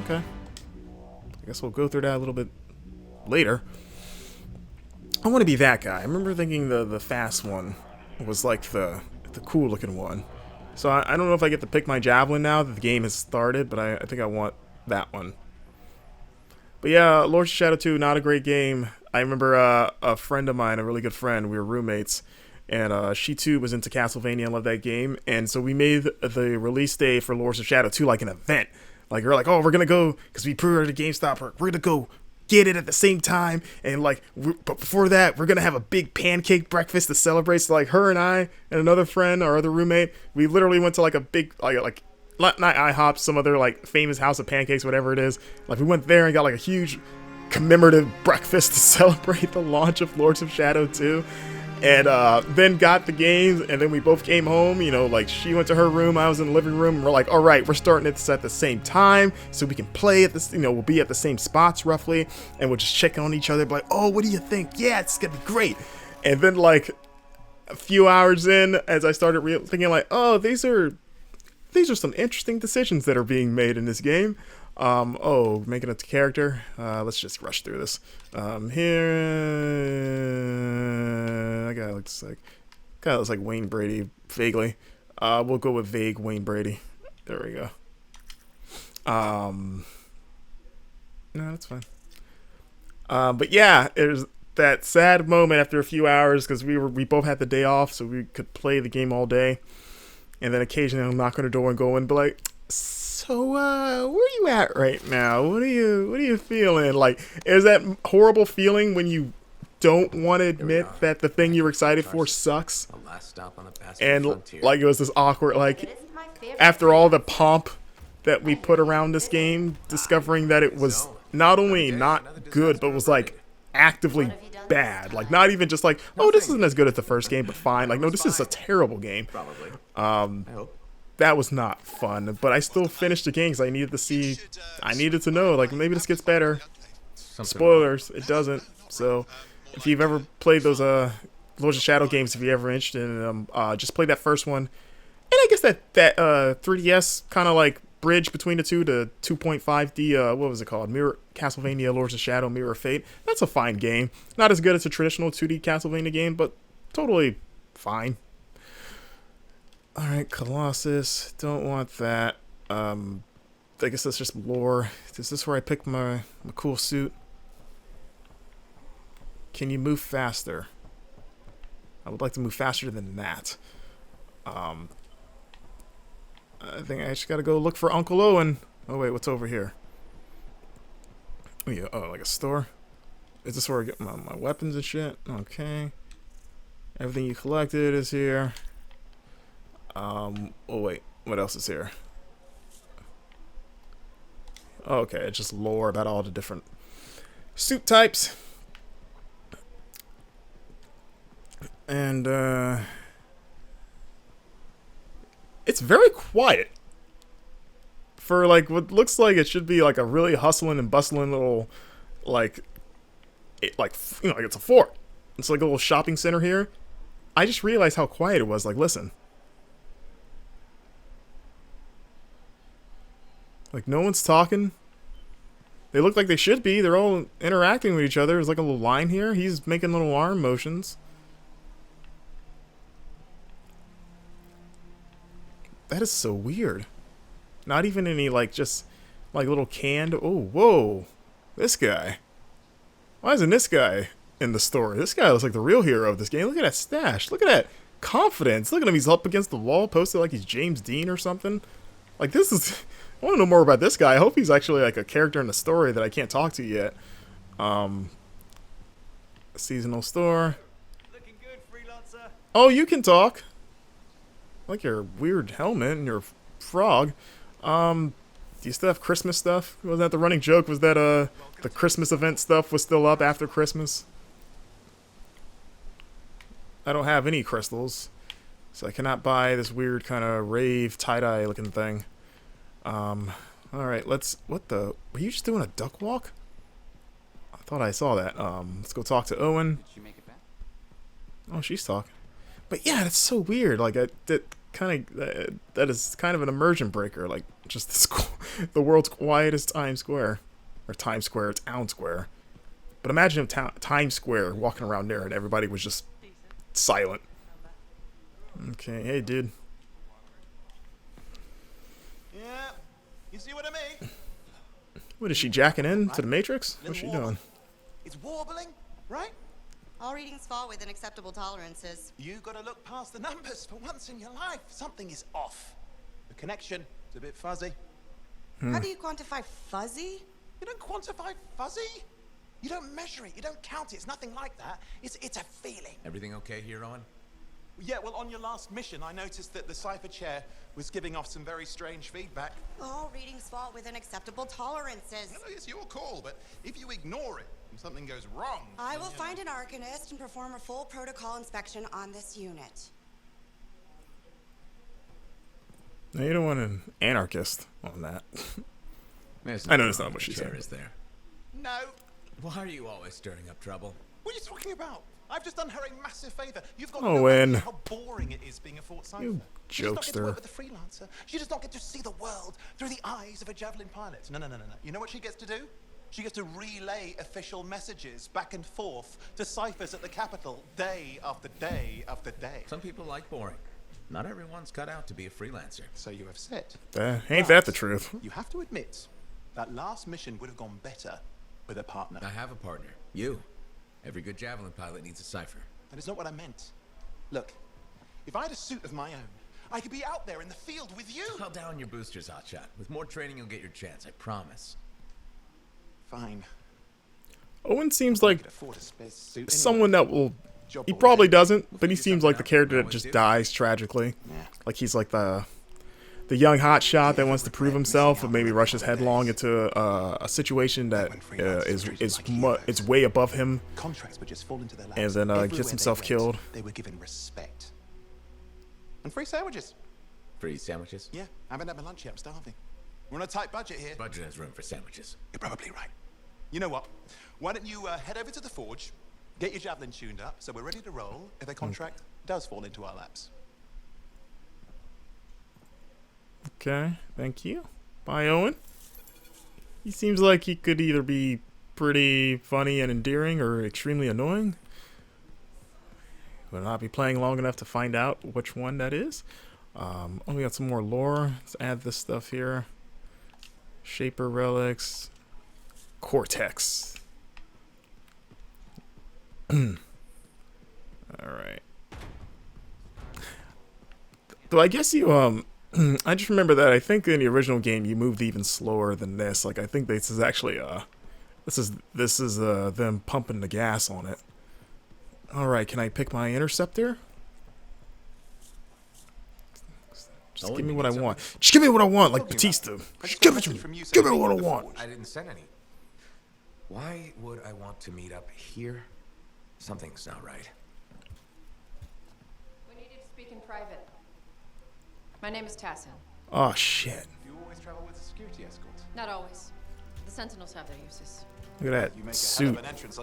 Okay. I guess we'll go through that a little bit later. I want to be that guy. I remember thinking the fast one was like the cool looking one. So I don't know if I get to pick my javelin now that the game has started, but I think I want that one. But yeah, Lords of Shadow 2, not a great game. I remember a friend of mine, a really good friend, we were roommates, and she too was into Castlevania and loved that game, and so we made the release day for Lords of Shadow 2 like an event. Like, we're like, oh, we're gonna go, because we pre-ordered at GameStop, we're gonna go get it at the same time, and like, but before that, we're gonna have a big pancake breakfast to celebrate. So like, her and I and another friend, our other roommate, we literally went to like a big, like not IHOP, some other like famous house of pancakes, whatever it is. Like, we went there and got like a huge commemorative breakfast to celebrate the launch of Lords of Shadow 2. And then got the games, and then we both came home. You know, like, she went to her room, I was in the living room, and we're like, all right, we're starting this at the same time, so we can play at this, you know, we'll be at the same spots roughly, and we'll just check on each other, like, oh, what do you think? Yeah, it's gonna be great. And then, like, a few hours in, as I started thinking, like, oh, these are some interesting decisions that are being made in this game. Oh, making a character. Let's just rush through this. Here, that guy looks like Wayne Brady vaguely. We'll go with vague Wayne Brady. There we go. No, that's fine. But yeah, there's that sad moment after a few hours because we both had the day off, so we could play the game all day, and then occasionally I'll knock on the door and go in and be like, so where are you at right now? What are you feeling? Like, is that horrible feeling when you don't want to admit that the thing you're excited for sucks? And like, it was this awkward, like, after all the pomp that we put around this game, discovering that it was not only not good, but was like actively bad. Like, not even just like, oh, this isn't as good as the first game, but fine. Like, no, this is a terrible game. That was not fun, but I still finished the game because I needed to see, I needed to know, like, maybe this gets better. Spoilers, it doesn't. So, if you've ever played those Lords of Shadow games, if you're ever interested in them, just play that first one. And I guess that 3DS kind of like bridge between the two, the 2.5D, what was it called? Castlevania Lords of Shadow Mirror of Fate. That's a fine game. Not as good as a traditional 2D Castlevania game, but totally fine. Alright, Colossus. Don't want that. I guess that's just lore. Is this where I pick my cool suit? Can you move faster? I would like to move faster than that. I think I just gotta go look for Uncle Owen. Oh wait, what's over here? Oh yeah, oh, like a store? Is this where I get my weapons and shit? Okay. Everything you collected is here. Oh wait, what else is here? Oh, okay, it's just lore about all the different suit types. And it's very quiet for like what looks like it should be like a really hustling and bustling little like like it's a fort. It's like a little shopping center here. I just realized how quiet it was. Like, listen. Like, no one's talking. They look like they should be. They're all interacting with each other. There's like a little line here. He's making little arm motions. That is so weird. Not even any, like, just, like, little canned... Oh, whoa. This guy. Why isn't this guy in the story? This guy looks like the real hero of this game. Look at that stash. Look at that confidence. Look at him. He's up against the wall, posted like he's James Dean or something. Like, this is... I want to know more about this guy. I hope he's actually, like, a character in the story that I can't talk to yet. Seasonal store. Looking good, freelancer. Oh, you can talk. I like your weird helmet and your frog. Do you still have Christmas stuff? Wasn't that the running joke? Was that the Christmas event stuff was still up after Christmas? I don't have any crystals, so I cannot buy this weird kind of rave tie-dye looking thing. All right, let's. What the? Were you just doing a duck walk? I thought I saw that. Let's go talk to Owen. Did she make it back? Oh, she's talking. But yeah, that's so weird. Like that is kind of an immersion breaker. Like just the world's quietest Times Square, or Times Square. It's Town Square. But imagine if Times Square walking around there and everybody was just silent. Okay, hey dude. Yeah, you see what I mean? What is she jacking in to the Matrix? What's she doing? It's warbling, right? All readings fall within acceptable tolerances. You gotta look past the numbers for once in your life. Something is off. The connection is a bit fuzzy. How do you quantify fuzzy? You don't quantify fuzzy. You don't measure it. You don't count it. It's nothing like that. It's a feeling. Everything okay here, Owen? Yeah, well, on your last mission, I noticed that the cipher chair was giving off some very strange feedback. All readings fall within acceptable tolerances. No, it's your call, but if you ignore it and something goes wrong... I will find an arcanist and perform a full protocol inspection on this unit. No, you don't want an anarchist on that. I know that's not what she said. Is there? No. Why are you always stirring up trouble? What are you talking about? I've just done her a massive favor. You've got Oh, no idea Win. how boring it is being a Fort Cipher. You She does not get to jokester. work with the freelancer. She does not get to see the world through the eyes of a Javelin pilot. No. You know what she gets to do? She gets to relay official messages back and forth to ciphers at the Capitol day after day after day. Some people like boring. Not everyone's cut out to be a freelancer. So you have said. Ain't that the truth? You have to admit, that last mission would have gone better with a partner. I have a partner. You. Every good Javelin pilot needs a cipher. That is not what I meant. Look, if I had a suit of my own, I could be out there in the field with you. I'll down your boosters, hotshot. With more training, you'll get your chance. I promise. Fine. Owen seems like Could afford a space suit anyway. someone that will... Job He well probably done. doesn't, but he seems like the character that just dies tragically. Like he's like the young hotshot that wants to prove himself, but maybe rushes headlong into a situation that is way above him, Contracts would just fall into their laps. and then Everywhere gets they himself went, killed. They were given respect. And free sandwiches. Free sandwiches? Yeah, I haven't had my lunch yet. I'm starving. We're on a tight budget here. Budget has room for sandwiches. You're probably right. You know what? Why don't you head over to the forge, get your javelin tuned up, so we're ready to roll if a contract does fall into our laps. Okay, thank you. Bye, Owen. He seems like he could either be pretty funny and endearing or extremely annoying. Will not be playing long enough to find out which one that is. Oh, we got some more lore. Let's add this stuff here. Shaper relics. Cortex. Alright. So I guess you, I just remember that I think in the original game you moved even slower than this. Like I think this is actually this is them pumping the gas on it. All right, can I pick my interceptor? Just give me what I want. Just give me what I want, like Batista. Just give it to me. Give me what I want. I didn't send any. Why would I want to meet up here? Something's not right. We need you to speak in private. My name is Tassin. Oh shit. Do you always travel with a security escort? Not always. The Sentinels have their uses. Look at that suit.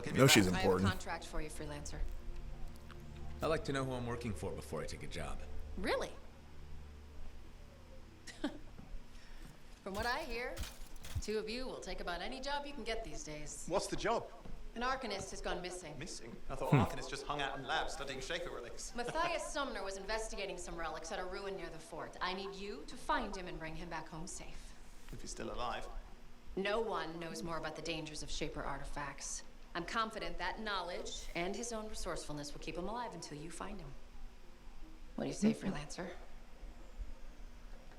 You know she's I have a important. contract for you, freelancer. I like to know who I'm working for before I take a job. Really? From what I hear, two of you will take about any job you can get these days. What's the job? An Arcanist has gone missing. Missing? I thought Arcanists just hung out in labs studying Shaper relics. Matthias Sumner was investigating some relics at a ruin near the fort. I need you to find him and bring him back home safe. If he's still alive. No one knows more about the dangers of Shaper artifacts. I'm confident that knowledge and his own resourcefulness will keep him alive until you find him. What do you say, freelancer?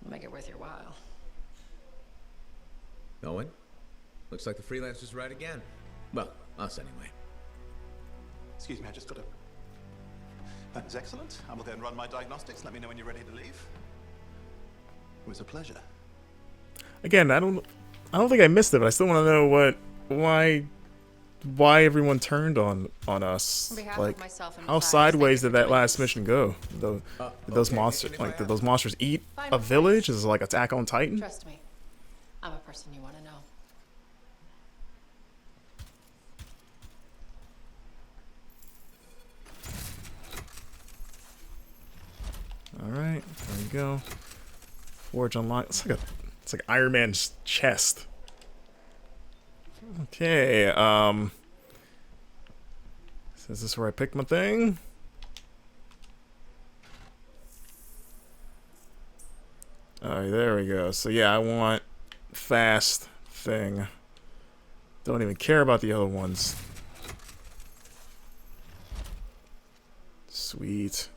Make it worth your while. Owen? Looks like the freelancer's right again. Well, us anyway. Excuse me, I just got to... That is excellent. I will go and run my diagnostics. Let me know when you're ready to leave. It was a pleasure. Again, I don't think I missed it, but I still want to know why everyone turned on us. Like, how sideways did that last mission go? Did those monsters, like, did those monsters eat a village? Is it like Attack on Titan? Trust me, I'm a person you want to know. All right, there you go. Forge online. It's like Iron Man's chest. Okay. Is this where I picked my thing? Alright, there we go. So yeah, I want fast thing. Don't even care about the other ones. Sweet.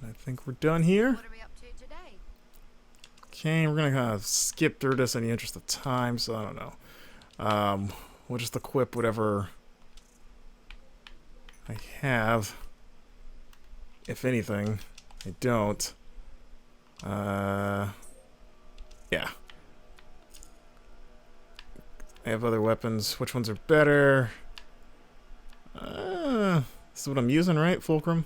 And I think we're done here. What are we up to today? Okay, we're gonna kind of skip through this in the interest of time, so I don't know. We'll just equip whatever I have. If anything, I don't. Yeah. I have other weapons. Which ones are better? This is what I'm using, right, Fulcrum?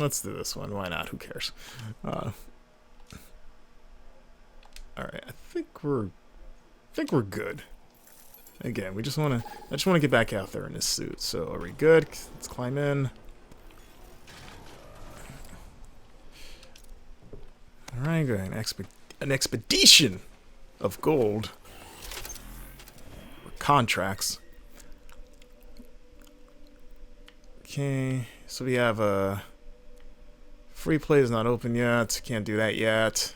Let's do this one. Why not? Who cares? All right, I think we're good. Again, I just want to get back out there in this suit. So are we good? Let's climb in. All right, go ahead. An expedition of gold. Or contracts. Okay, so we have a free play is not open yet. Can't do that yet.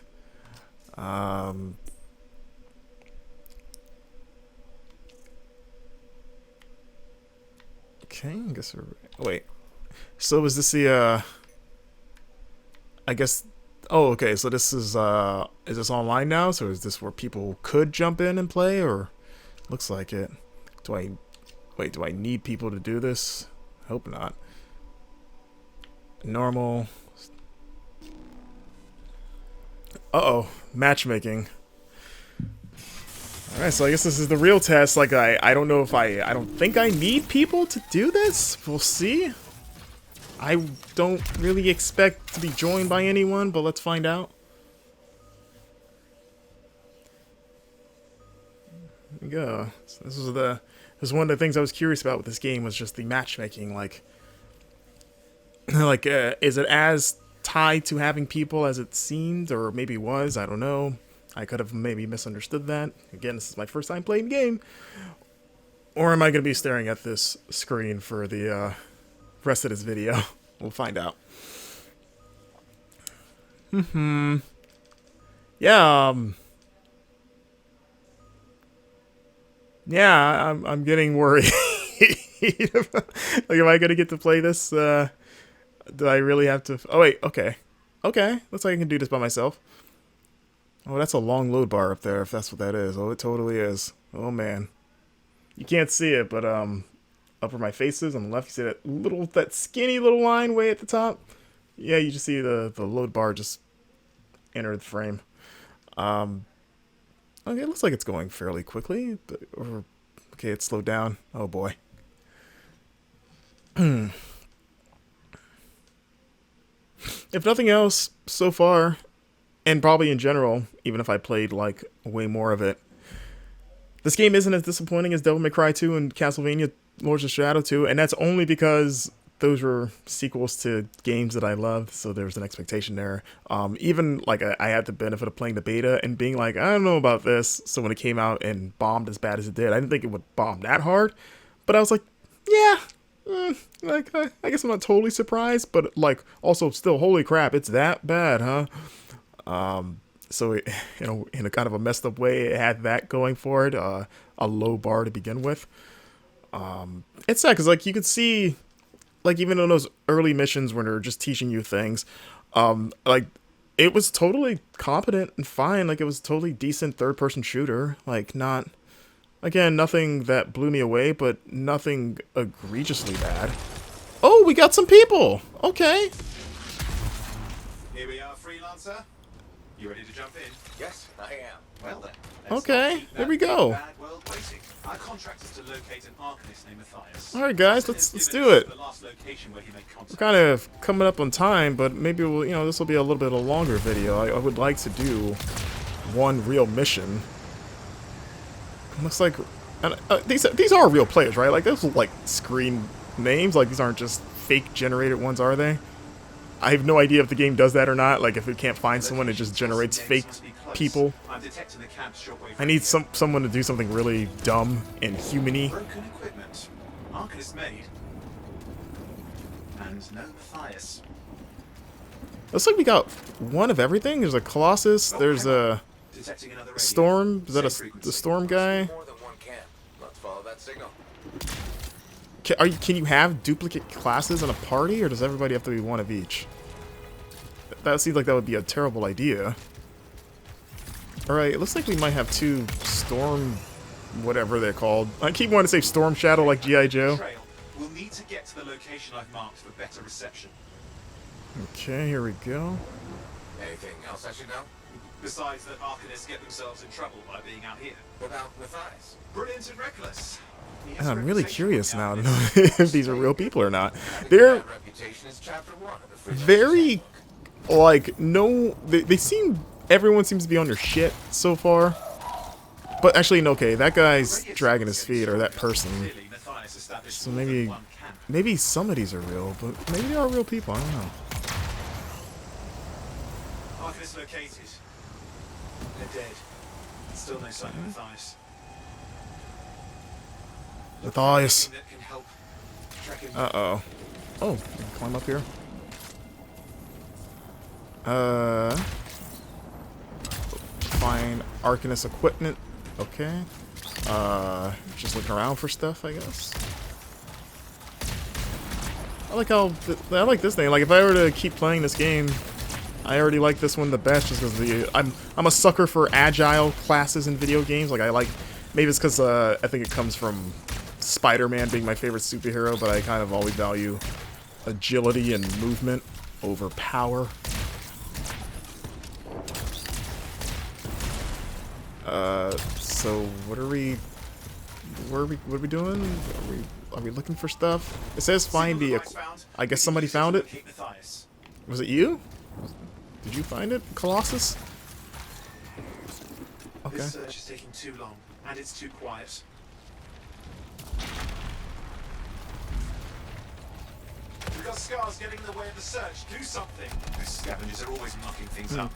Okay, I guess we're... Wait. So is this the, I guess... Oh, okay, so this is this online now? So is this where people could jump in and play, or... Looks like it. Wait, do I need people to do this? Hope not. Normal. Uh-oh. Matchmaking. Alright, so I guess this is the real test. Like, I don't know if I don't think I need people to do this. We'll see. I don't really expect to be joined by anyone, but let's find out. There we go. So this is one of the things I was curious about with this game, was just the matchmaking. Like, is it as tied to having people as it seemed, or maybe was? I don't know. I could have maybe misunderstood that. Again, this is my first time playing the game. Or am I going to be staring at this screen for the rest of this video? We'll find out. Yeah, Yeah, I'm getting worried. Like, am I gonna get to play this? Do I really have to? Oh wait, okay, okay. Looks like I can do this by myself. Oh, that's a long load bar up there. If that's what that is. Oh, it totally is. Oh man, you can't see it, but up where my face is on the left, you see that skinny little line way at the top. Yeah, you just see the load bar just enter the frame. Okay, it looks like it's going fairly quickly. Okay, it slowed down. Oh boy. If nothing else, so far, and probably in general, even if I played like way more of it, this game isn't as disappointing as Devil May Cry 2 and Castlevania Lords of Shadow 2, and that's only because those were sequels to games that I loved, so there's an expectation there. Even like I had the benefit of playing the beta and being like, I don't know about this, so when it came out and bombed as bad as it did, I didn't think it would bomb that hard, but I was like, yeah, like I guess I'm not totally surprised, but like also still, holy crap, it's that bad, huh? So it, in a kind of a messed up way, it had that going for it, a low bar to begin with. It's sad because like you could see, like even in those early missions when they're just teaching you things, like it was totally competent and fine. Like it was totally decent third-person shooter. Like not, again, nothing that blew me away, but nothing egregiously bad. Oh, we got some people. Okay. Here we are, freelancer. You ready to jump in? Yes, I am. Well then. Okay, there we go. Bad world waiting. Our contract is to locate an arcanist named Matthias. All right, guys, let's do it. We're kind of coming up on time, but maybe we'll, this will be a little bit of a longer video. I would like to do one real mission. Looks like these are real players, right? Like those are like screen names. Like these aren't just fake generated ones, are they? I have no idea if the game does that or not. Like if it can't find someone, it just generates fake people. I need someone to do something really dumb and human-y. Broken equipment. Arcanist made. And no Matthias. Looks like we got one of everything. There's a Colossus. There's a Storm. Is that the Storm guy? Let's follow that signal. Can you have duplicate classes in a party, or does everybody have to be one of each? That seems like that would be a terrible idea. Alright, it looks like we might have two Storm... whatever they're called. I keep wanting to say Storm Shadow like G.I. Joe. We'll need to get to the location I've marked for better reception. Okay, here we go. Anything else I should know? Besides that arcanists get themselves in trouble by being out here. Without Matthias. Brilliant and reckless. I'm really curious now to know if these are real people or not. They're very, like, no, they seem, everyone seems to be on their shit so far. But actually, no, okay, that guy's dragging his feet, or that person. So maybe some of these are real, but maybe they are real people, I don't know. Arcanist located. They're dead. Still no sign of Matthias. Matthias. Uh-oh. Oh, can I climb up here? Find Arcanist equipment. Okay. Just looking around for stuff, I guess. I like how I like this thing. Like if I were to keep playing this game, I already like this one the best just because I'm a sucker for agile classes in video games. Like I like, maybe it's because I think it comes from Spider-Man being my favorite superhero, but I kind of always value agility and movement over power. So what are we doing? Are we looking for stuff? It says find the, I guess somebody found it. Was it you? Did you find it, Colossus? Okay. This search is taking too long, and it's too quiet. We've got scars getting in the way of the search. Do something. These scavengers are always mucking things up.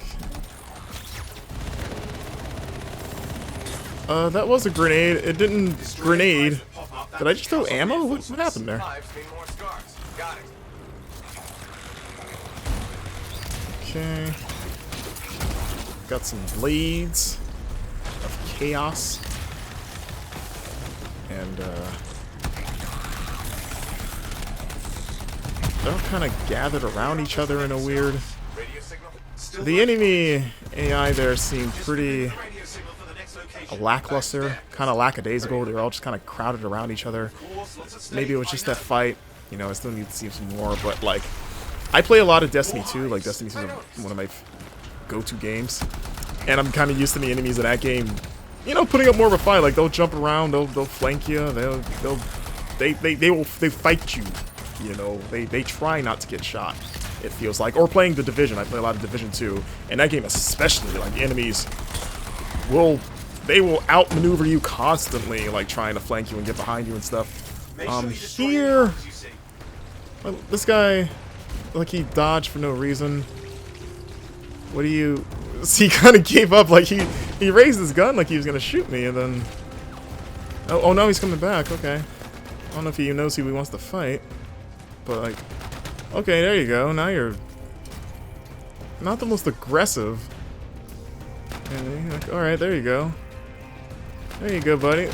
That was a grenade. It didn't grenade. Did I just throw ammo? What happened there? Okay. Got some blades of chaos. and they're all kind of gathered around each other in a weird... The enemy AI there seemed pretty lackluster, kind of lackadaisical. They were all just kind of crowded around each other. Maybe it was just that fight. You know, I still need to see some more, but like, I play a lot of Destiny 2. Like, Destiny 2 is one of my go-to games, and I'm kind of used to the enemies in that game, you know, putting up more of a fight. Like, they'll jump around, they'll flank you, they fight you. You know, they try not to get shot, it feels like. Or playing the Division. I play a lot of Division 2, and that game especially, like, the enemies will outmaneuver you constantly, like trying to flank you and get behind you and stuff. Here, this guy, like, he dodged for no reason. What do you... He kind of gave up, like, he raised his gun like he was gonna shoot me, and then... Oh no, he's coming back, okay. I don't know if he knows who he wants to fight, but, like... Okay, there you go, now you're... not the most aggressive. Like, alright, there you go. There you go, buddy.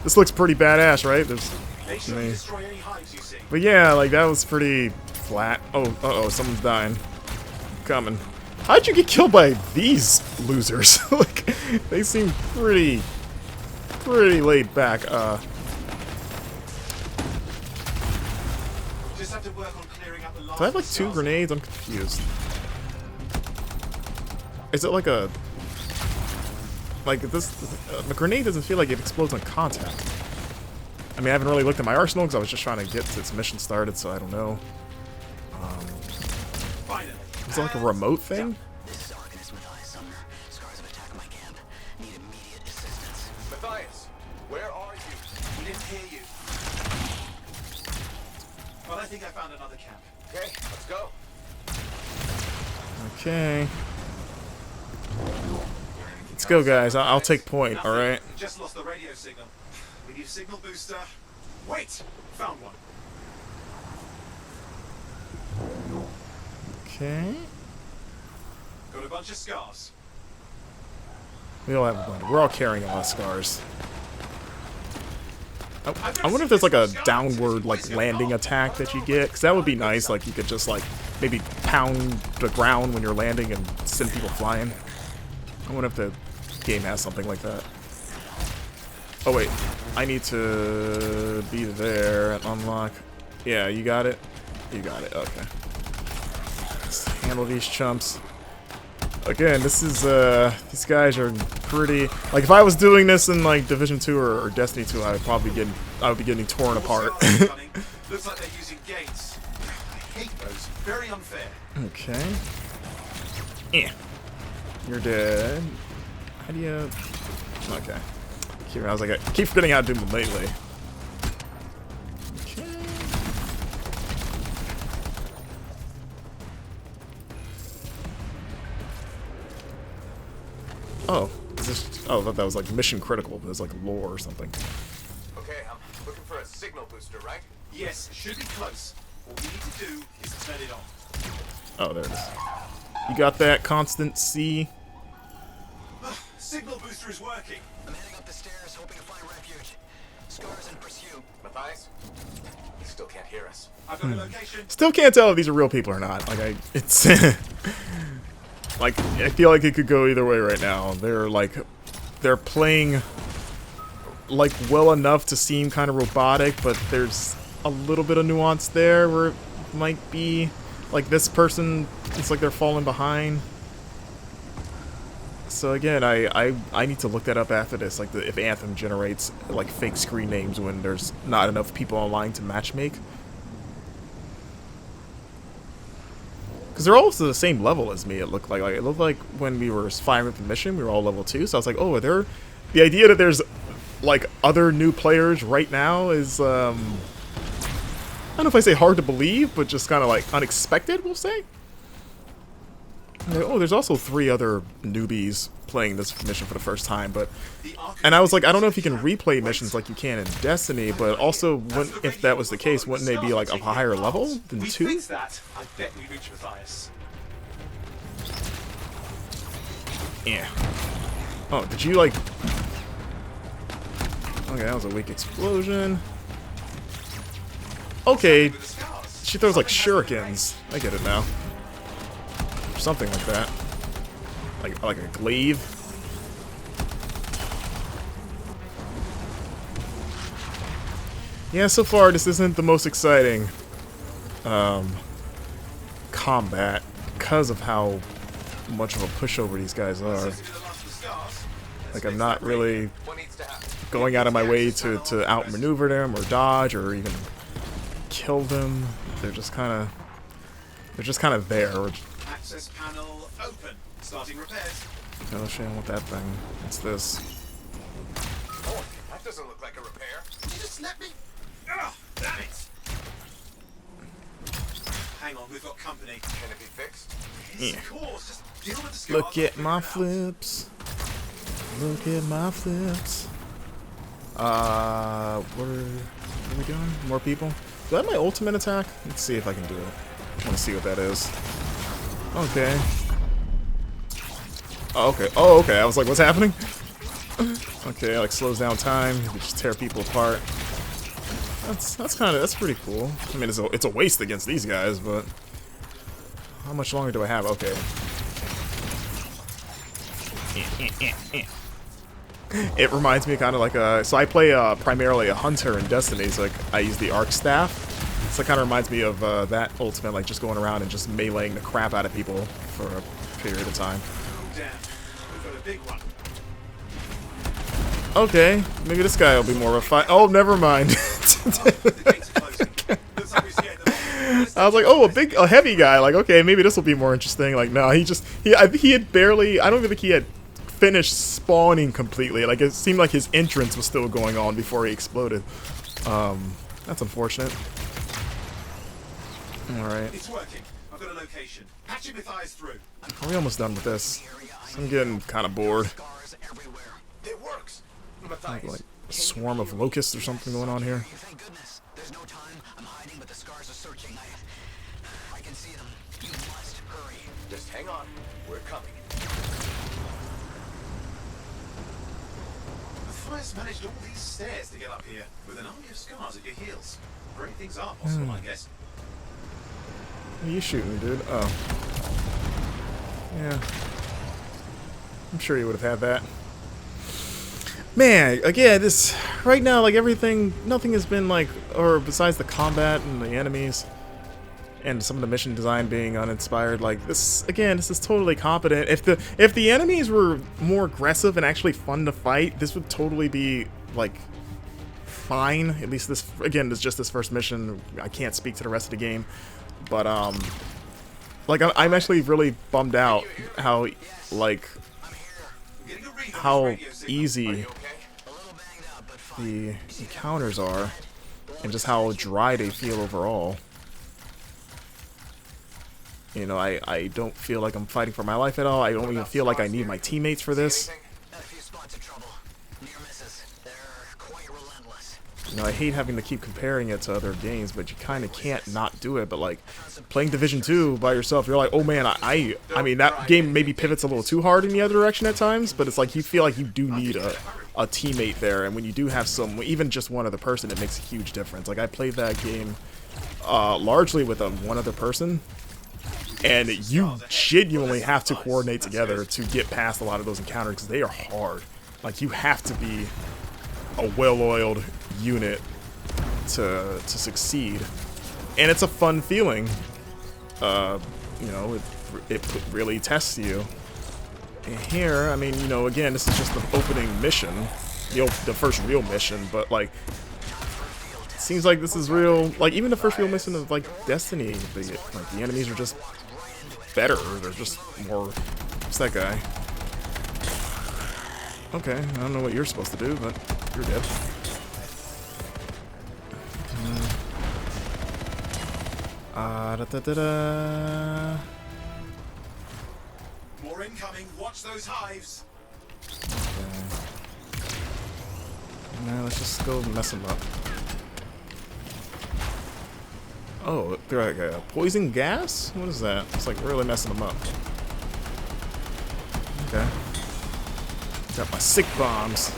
This looks pretty badass, right? But yeah, like, that was pretty flat. Oh, uh-oh, someone's dying. Coming. How'd you get killed by these losers? Like, they seem pretty laid back. Just have to work on clearing up the do I have like 2 grenades? I'm confused. Is it like a... Like, this... a grenade doesn't feel like it explodes on contact. I mean, I haven't really looked at my arsenal because I was just trying to get this mission started, so I don't know. Is it like a remote thing? This is Arcanist Matthias Sumner. Scars of attack my camp. Need immediate assistance. Matthias, where are you? We didn't hear you. Well, I think I found another camp. Okay, let's go. Okay. Let's go, guys. I'll take point, alright? Just lost the radio signal. We need a signal booster. Wait! Found one. Okay. Got a bunch of scars. We all have a bunch. We're all carrying a lot of scars. I wonder if there's like a downward like landing attack that you get, because that would be nice. Like, you could just like maybe pound the ground when you're landing and send people flying. I wonder if the game has something like that. Oh wait, I need to be there and unlock. Yeah, you got it? You got it, okay. Let's handle these chumps. Again, this is, these guys are pretty... Like, if I was doing this in, like, Division 2 or Destiny 2, I would be getting torn apart. Looks like they're using gates. I hate those. Very unfair. Okay. Yeah. You're dead. How do you... Okay. I was like, I keep forgetting how to do them lately. Okay. Oh, is this... Oh, I thought that was like mission critical, but it was like lore or something. Okay, I'm looking for a signal booster, right? Yes, should be close. What we need to do is turn it on. Oh, there it is. You got that, Constant C? Signal booster is working. I'm heading up the stairs, hoping to find refuge. Scars in pursuit. Matthias? He still can't hear us. I've got a location. Still can't tell if these are real people or not. Like, it's... like, I feel like it could go either way right now. They're playing, like, well enough to seem kind of robotic, but there's a little bit of nuance there where it might be, like, this person, it's like they're falling behind. So again, I need to look that up after this, like if Anthem generates like fake screen names when there's not enough people online to matchmake. Because they're all also the same level as me, it looked like. It looked like when we were firing the mission, we were all level 2, so I was like, oh, are there... The idea that there's, like, other new players right now is, I don't know if I say hard to believe, but just kind of, like, unexpected, we'll say? Oh, there's also 3 other newbies playing this mission for the first time, but... And I was like, I don't know if you can replay missions like you can in Destiny, but also, if that was the case, wouldn't they be, like, of a higher level than 2? I bet we reach Matthias. Yeah. Oh, did you, like... Okay, that was a weak explosion. Okay, she throws like shurikens. I get it now. Or something like that. Like a glaive. Yeah, so far this isn't the most exciting combat because of how much of a pushover these guys are. Like, I'm not really going out of my way to outmaneuver them or dodge or even kill them. They're just kind of there. Access panel open. Starting repairs. No shame with that thing. What's this? Oh, that doesn't look like a repair. Did you just let me? Ugh, damn it! Hang on, we've got company. Can it be fixed? Yeah. Of course, just deal with the scars. Look at my flips. Look at my flips. What are we doing? More people? Do I have my ultimate attack? Let's see if I can do it. I want to see what that is. Okay. Oh, okay. Oh, okay. I was like, what's happening? Okay, like slows down time. We just tear people apart. That's pretty cool. I mean, it's a waste against these guys, but how much longer do I have? Okay. It reminds me kind of like so I play primarily a hunter in Destiny, so like I use the arc staff. So it kind of reminds me of that ultimate, like just going around and just meleeing the crap out of people for a period of time. Damn, we've got a big one. Okay, maybe this guy will be more of a fight. Oh, never mind. I was like, oh, a heavy guy. Like, okay, maybe this will be more interesting. Like, no, he had barely. I don't even think he had finished spawning completely. Like, it seemed like his entrance was still going on before he exploded. That's unfortunate. All right. It's working. I've got a location. Patching with eyes through. Are we almost done with this? I'm getting kind of bored. It works. Like a swarm of locusts or something going on here. Thank goodness. There's no time. I'm hiding, but the scars are searching. I can see them. You must hurry. Just hang on. We're coming. The fire's managed all these stairs to get up here with an army of scars at your heels. Great things are possible, I guess. What are you shooting, dude? Oh. Yeah. I'm sure you would have had that. Man, again, this right now, like everything, nothing has been like, or besides the combat and the enemies, and some of the mission design being uninspired. Like this, again, this is totally competent. If the enemies were more aggressive and actually fun to fight, this would totally be like fine. At least this, again, is just this first mission. I can't speak to the rest of the game, but like I'm actually really bummed out how how easy the encounters are and just how dry they feel overall. You know, I don't feel like I'm fighting for my life at all. I don't even feel like I need my teammates for this. You know, I hate having to keep comparing it to other games, but you kind of can't not do it. But like playing Division 2 by yourself, you're like, oh man, I mean that game maybe pivots a little too hard in the other direction at times, but it's like you feel like you do need a teammate there, and when you do have some, even just one other person, it makes a huge difference. Like I played that game largely with one other person, and you genuinely have to coordinate together to get past a lot of those encounters because they are hard. Like you have to be a well-oiled unit to succeed, and it's a fun feeling. You know, it really tests you. And here, I mean, you know, again, this is just the opening mission, the first real mission, but like it seems like this is real. Like even the first real mission of like Destiny, the enemies are just better. They're just more. What's that guy? Okay, I don't know what you're supposed to do, but you're dead. More incoming. Watch those hives. Okay. Now let's just go mess them up. Oh, they're like a poison gas? What is that? It's like really messing them up. Okay. Got my sick bombs.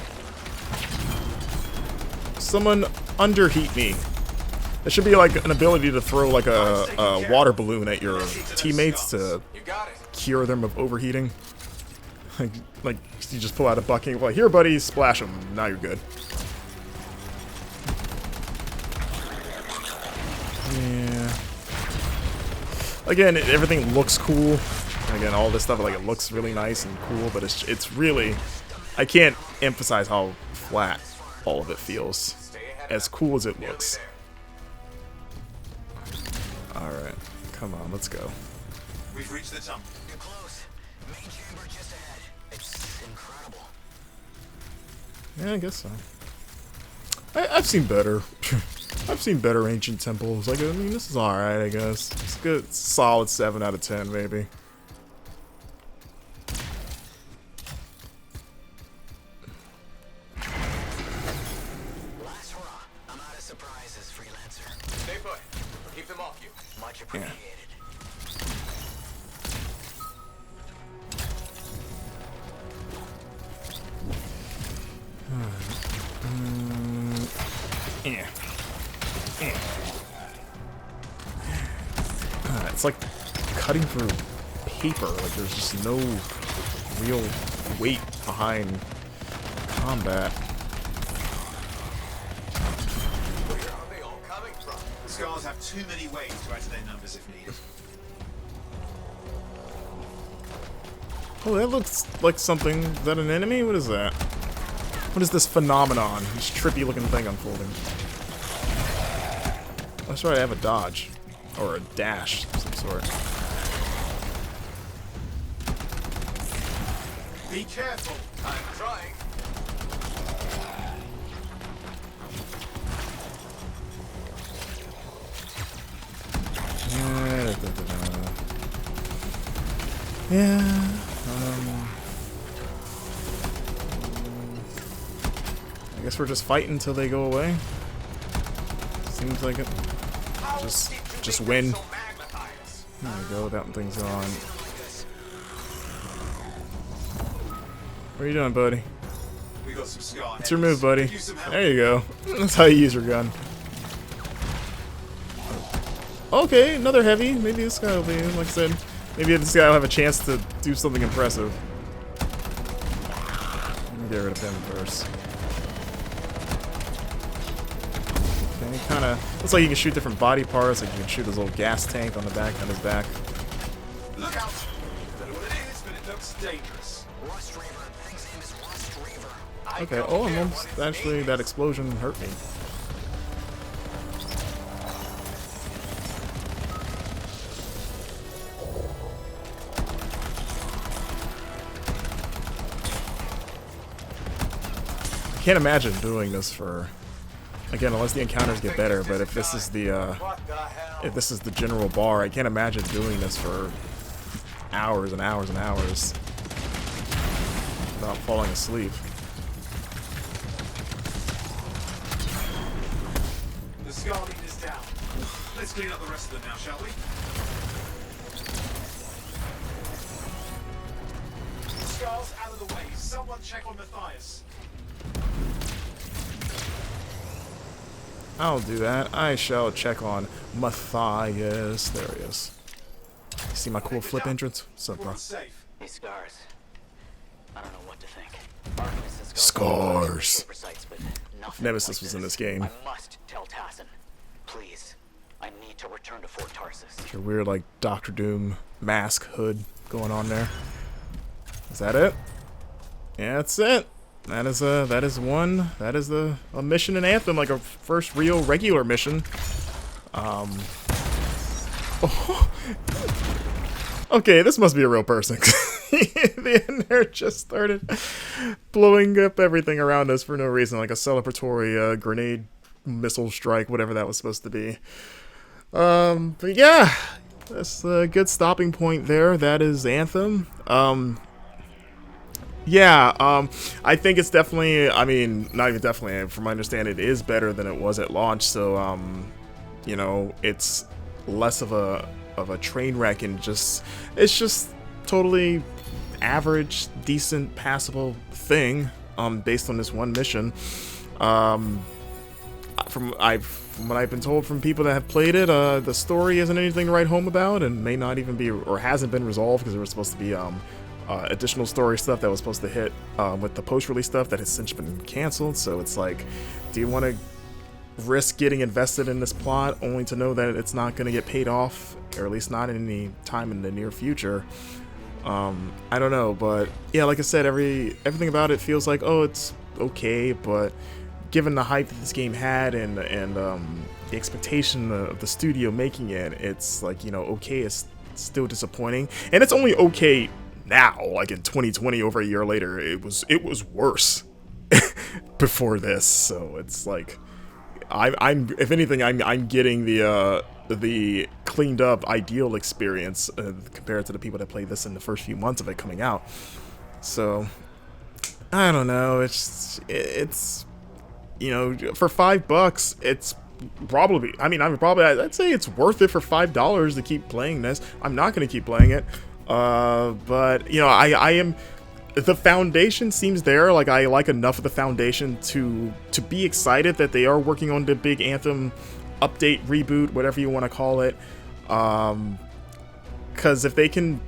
someone underheat me. There should be like an ability to throw like a water balloon at your teammates to cure them of overheating. Like you just pull out a bucket, well, here buddy, splash them, now you're good. Yeah. Again, everything looks cool. Again, all this stuff, like, it looks really nice and cool, but it's really, I can't emphasize how flat all of it feels. As cool as it looks. Alright, come on, let's go. We've reached the top. You're close. Main chamber just ahead. It's incredible. Yeah, I guess so. I've seen better. I've seen better ancient temples. Like, I mean, this is alright, I guess. It's good. It's solid 7 out of 10, maybe. Last hurrah. I'm out of surprises, freelancer. Stay put. Keep them off you. Much appreciated. Yeah. It's like cutting through paper. Like there's just no real weight behind combat. Where are they all coming from? The Scars have too many ways to add to their numbers if needed. Oh, that looks like something. Is that an enemy? What is that? What is this phenomenon? This trippy looking thing unfolding. That's right, I have a dodge. Or a dash of some sort. Be careful. I'm trying. Yeah. I guess we're just fighting until they go away. Seems like it. Just win. There we go, that thing's gone. What are you doing, buddy? We got some Scar. What's your move, buddy? There you go. That's how you use your gun. Okay, another heavy. Maybe this guy will be, like I said, maybe this guy will have a chance to do something impressive. Let me get rid of him first. Okay, kind of looks like you can shoot different body parts. Like you can shoot his little gas tank on the back, on his back. Look out! Don't know what it is, but it looks dangerous. Rust Reaver. Thing's name is Rust Reaver. Okay. Oh, I'm almost, actually, that explosion hurt me. I can't imagine doing this for, again, unless the encounters get better, but if this is the general bar, I can't imagine doing this for hours and hours and hours without falling asleep. The Scar leader's down. Let's clean up the rest of them now, shall we? The Scar's out of the way. Someone check on Matthias. I'll do that. I shall check on Matthias. There he is. You see my cool flip entrance? What's up, bro? These Scars. I don't know what to think. Scars. Nemesis was in this game. I must tell Tassin. Please. I need to return to Fort Tarsus. Your weird, like, Doctor Doom mask hood going on there. Is that it? Yeah, that's it. That is a mission in Anthem, like a first real regular mission. Okay, this must be a real person. The Ender just started blowing up everything around us for no reason, like a celebratory grenade missile strike, whatever that was supposed to be. But yeah, that's a good stopping point there. That is Anthem. Yeah, I think it's definitely, I mean, not even definitely, from my understanding, it is better than it was at launch, so, you know, it's less of a train wreck and it's just totally average, decent, passable thing, based on this one mission. from what I've been told from people that have played it, the story isn't anything to write home about, and may not even be, or hasn't been resolved, because there was supposed to be additional story stuff that was supposed to hit with the post-release stuff that has since been canceled. So it's like, do you want to risk getting invested in this plot only to know that it's not going to get paid off, or at least not in any time in the near future? I don't know, but yeah, like I said, everything about it feels like, oh, it's okay, but given the hype that this game had and the expectation of the studio making it, it's like, you know, okay is still disappointing, and it's only okay now, like in 2020, over a year later. It was worse before this, so it's like I'm if anything, I'm getting the cleaned up ideal experience compared to the people that played this in the first few months of it coming out. So I don't know, it's you know, for $5, it's probably, I'd say it's worth it for $5 to keep playing this. I'm not going to keep playing it, but you know, I am, the foundation seems there. Like, I like enough of the foundation to be excited that they are working on the big Anthem update, reboot, whatever you want to call it, because if they can,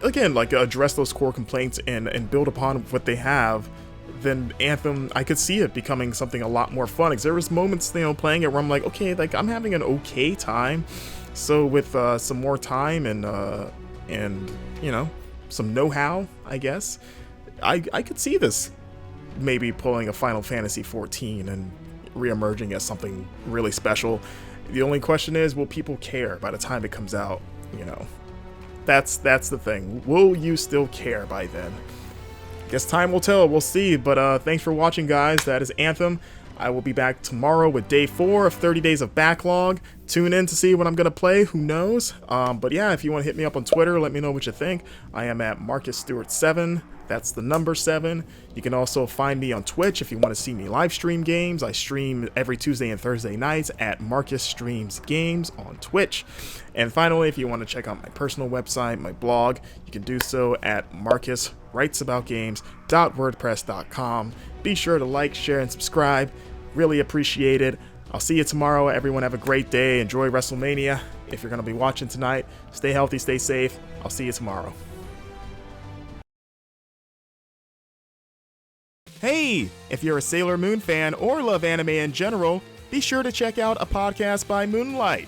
again, like, address those core complaints and build upon what they have, then Anthem, I could see it becoming something a lot more fun. Because there was moments, you know, playing it where I'm like, okay, like, I'm having an okay time. So with some more time and you know, some know-how, I guess, I could see this maybe pulling a Final Fantasy 14 and re-emerging as something really special. The only question is, will people care by the time it comes out? You know, that's the thing. Will you still care by then? Guess time will tell. We'll see. But thanks for watching, guys. That is Anthem. I will be back tomorrow with day 4 of 30 days of Backlog. Tune in to see what I'm going to play. Who knows? But yeah, if you want to hit me up on Twitter, let me know what you think. I am at Marcus Stewart 7. That's the number 7. You can also find me on Twitch if you want to see me live stream games. I stream every Tuesday and Thursday nights at Marcus Streams Games on Twitch. And finally, if you want to check out my personal website, my blog, you can do so at marcuswritesaboutgames.wordpress.com. Be sure to like, share, and subscribe. Really appreciate it. I'll see you tomorrow. Everyone have a great day. Enjoy WrestleMania. If you're going to be watching tonight, stay healthy, stay safe. I'll see you tomorrow. Hey, if you're a Sailor Moon fan or love anime in general, be sure to check out a podcast by Moonlight.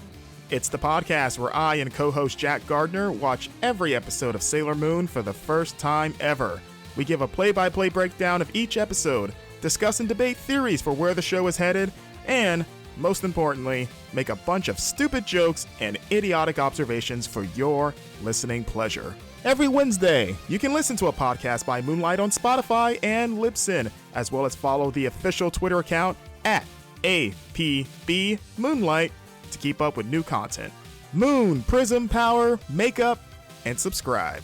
It's the podcast where I and co-host Jack Gardner watch every episode of Sailor Moon for the first time ever. We give a play-by-play breakdown of each episode, discuss and debate theories for where the show is headed, and, most importantly, make a bunch of stupid jokes and idiotic observations for your listening pleasure. Every Wednesday, you can listen to a podcast by Moonlight on Spotify and Libsyn, as well as follow the official Twitter account at APB Moonlight to keep up with new content. Moon, Prism, Power, Makeup, and subscribe.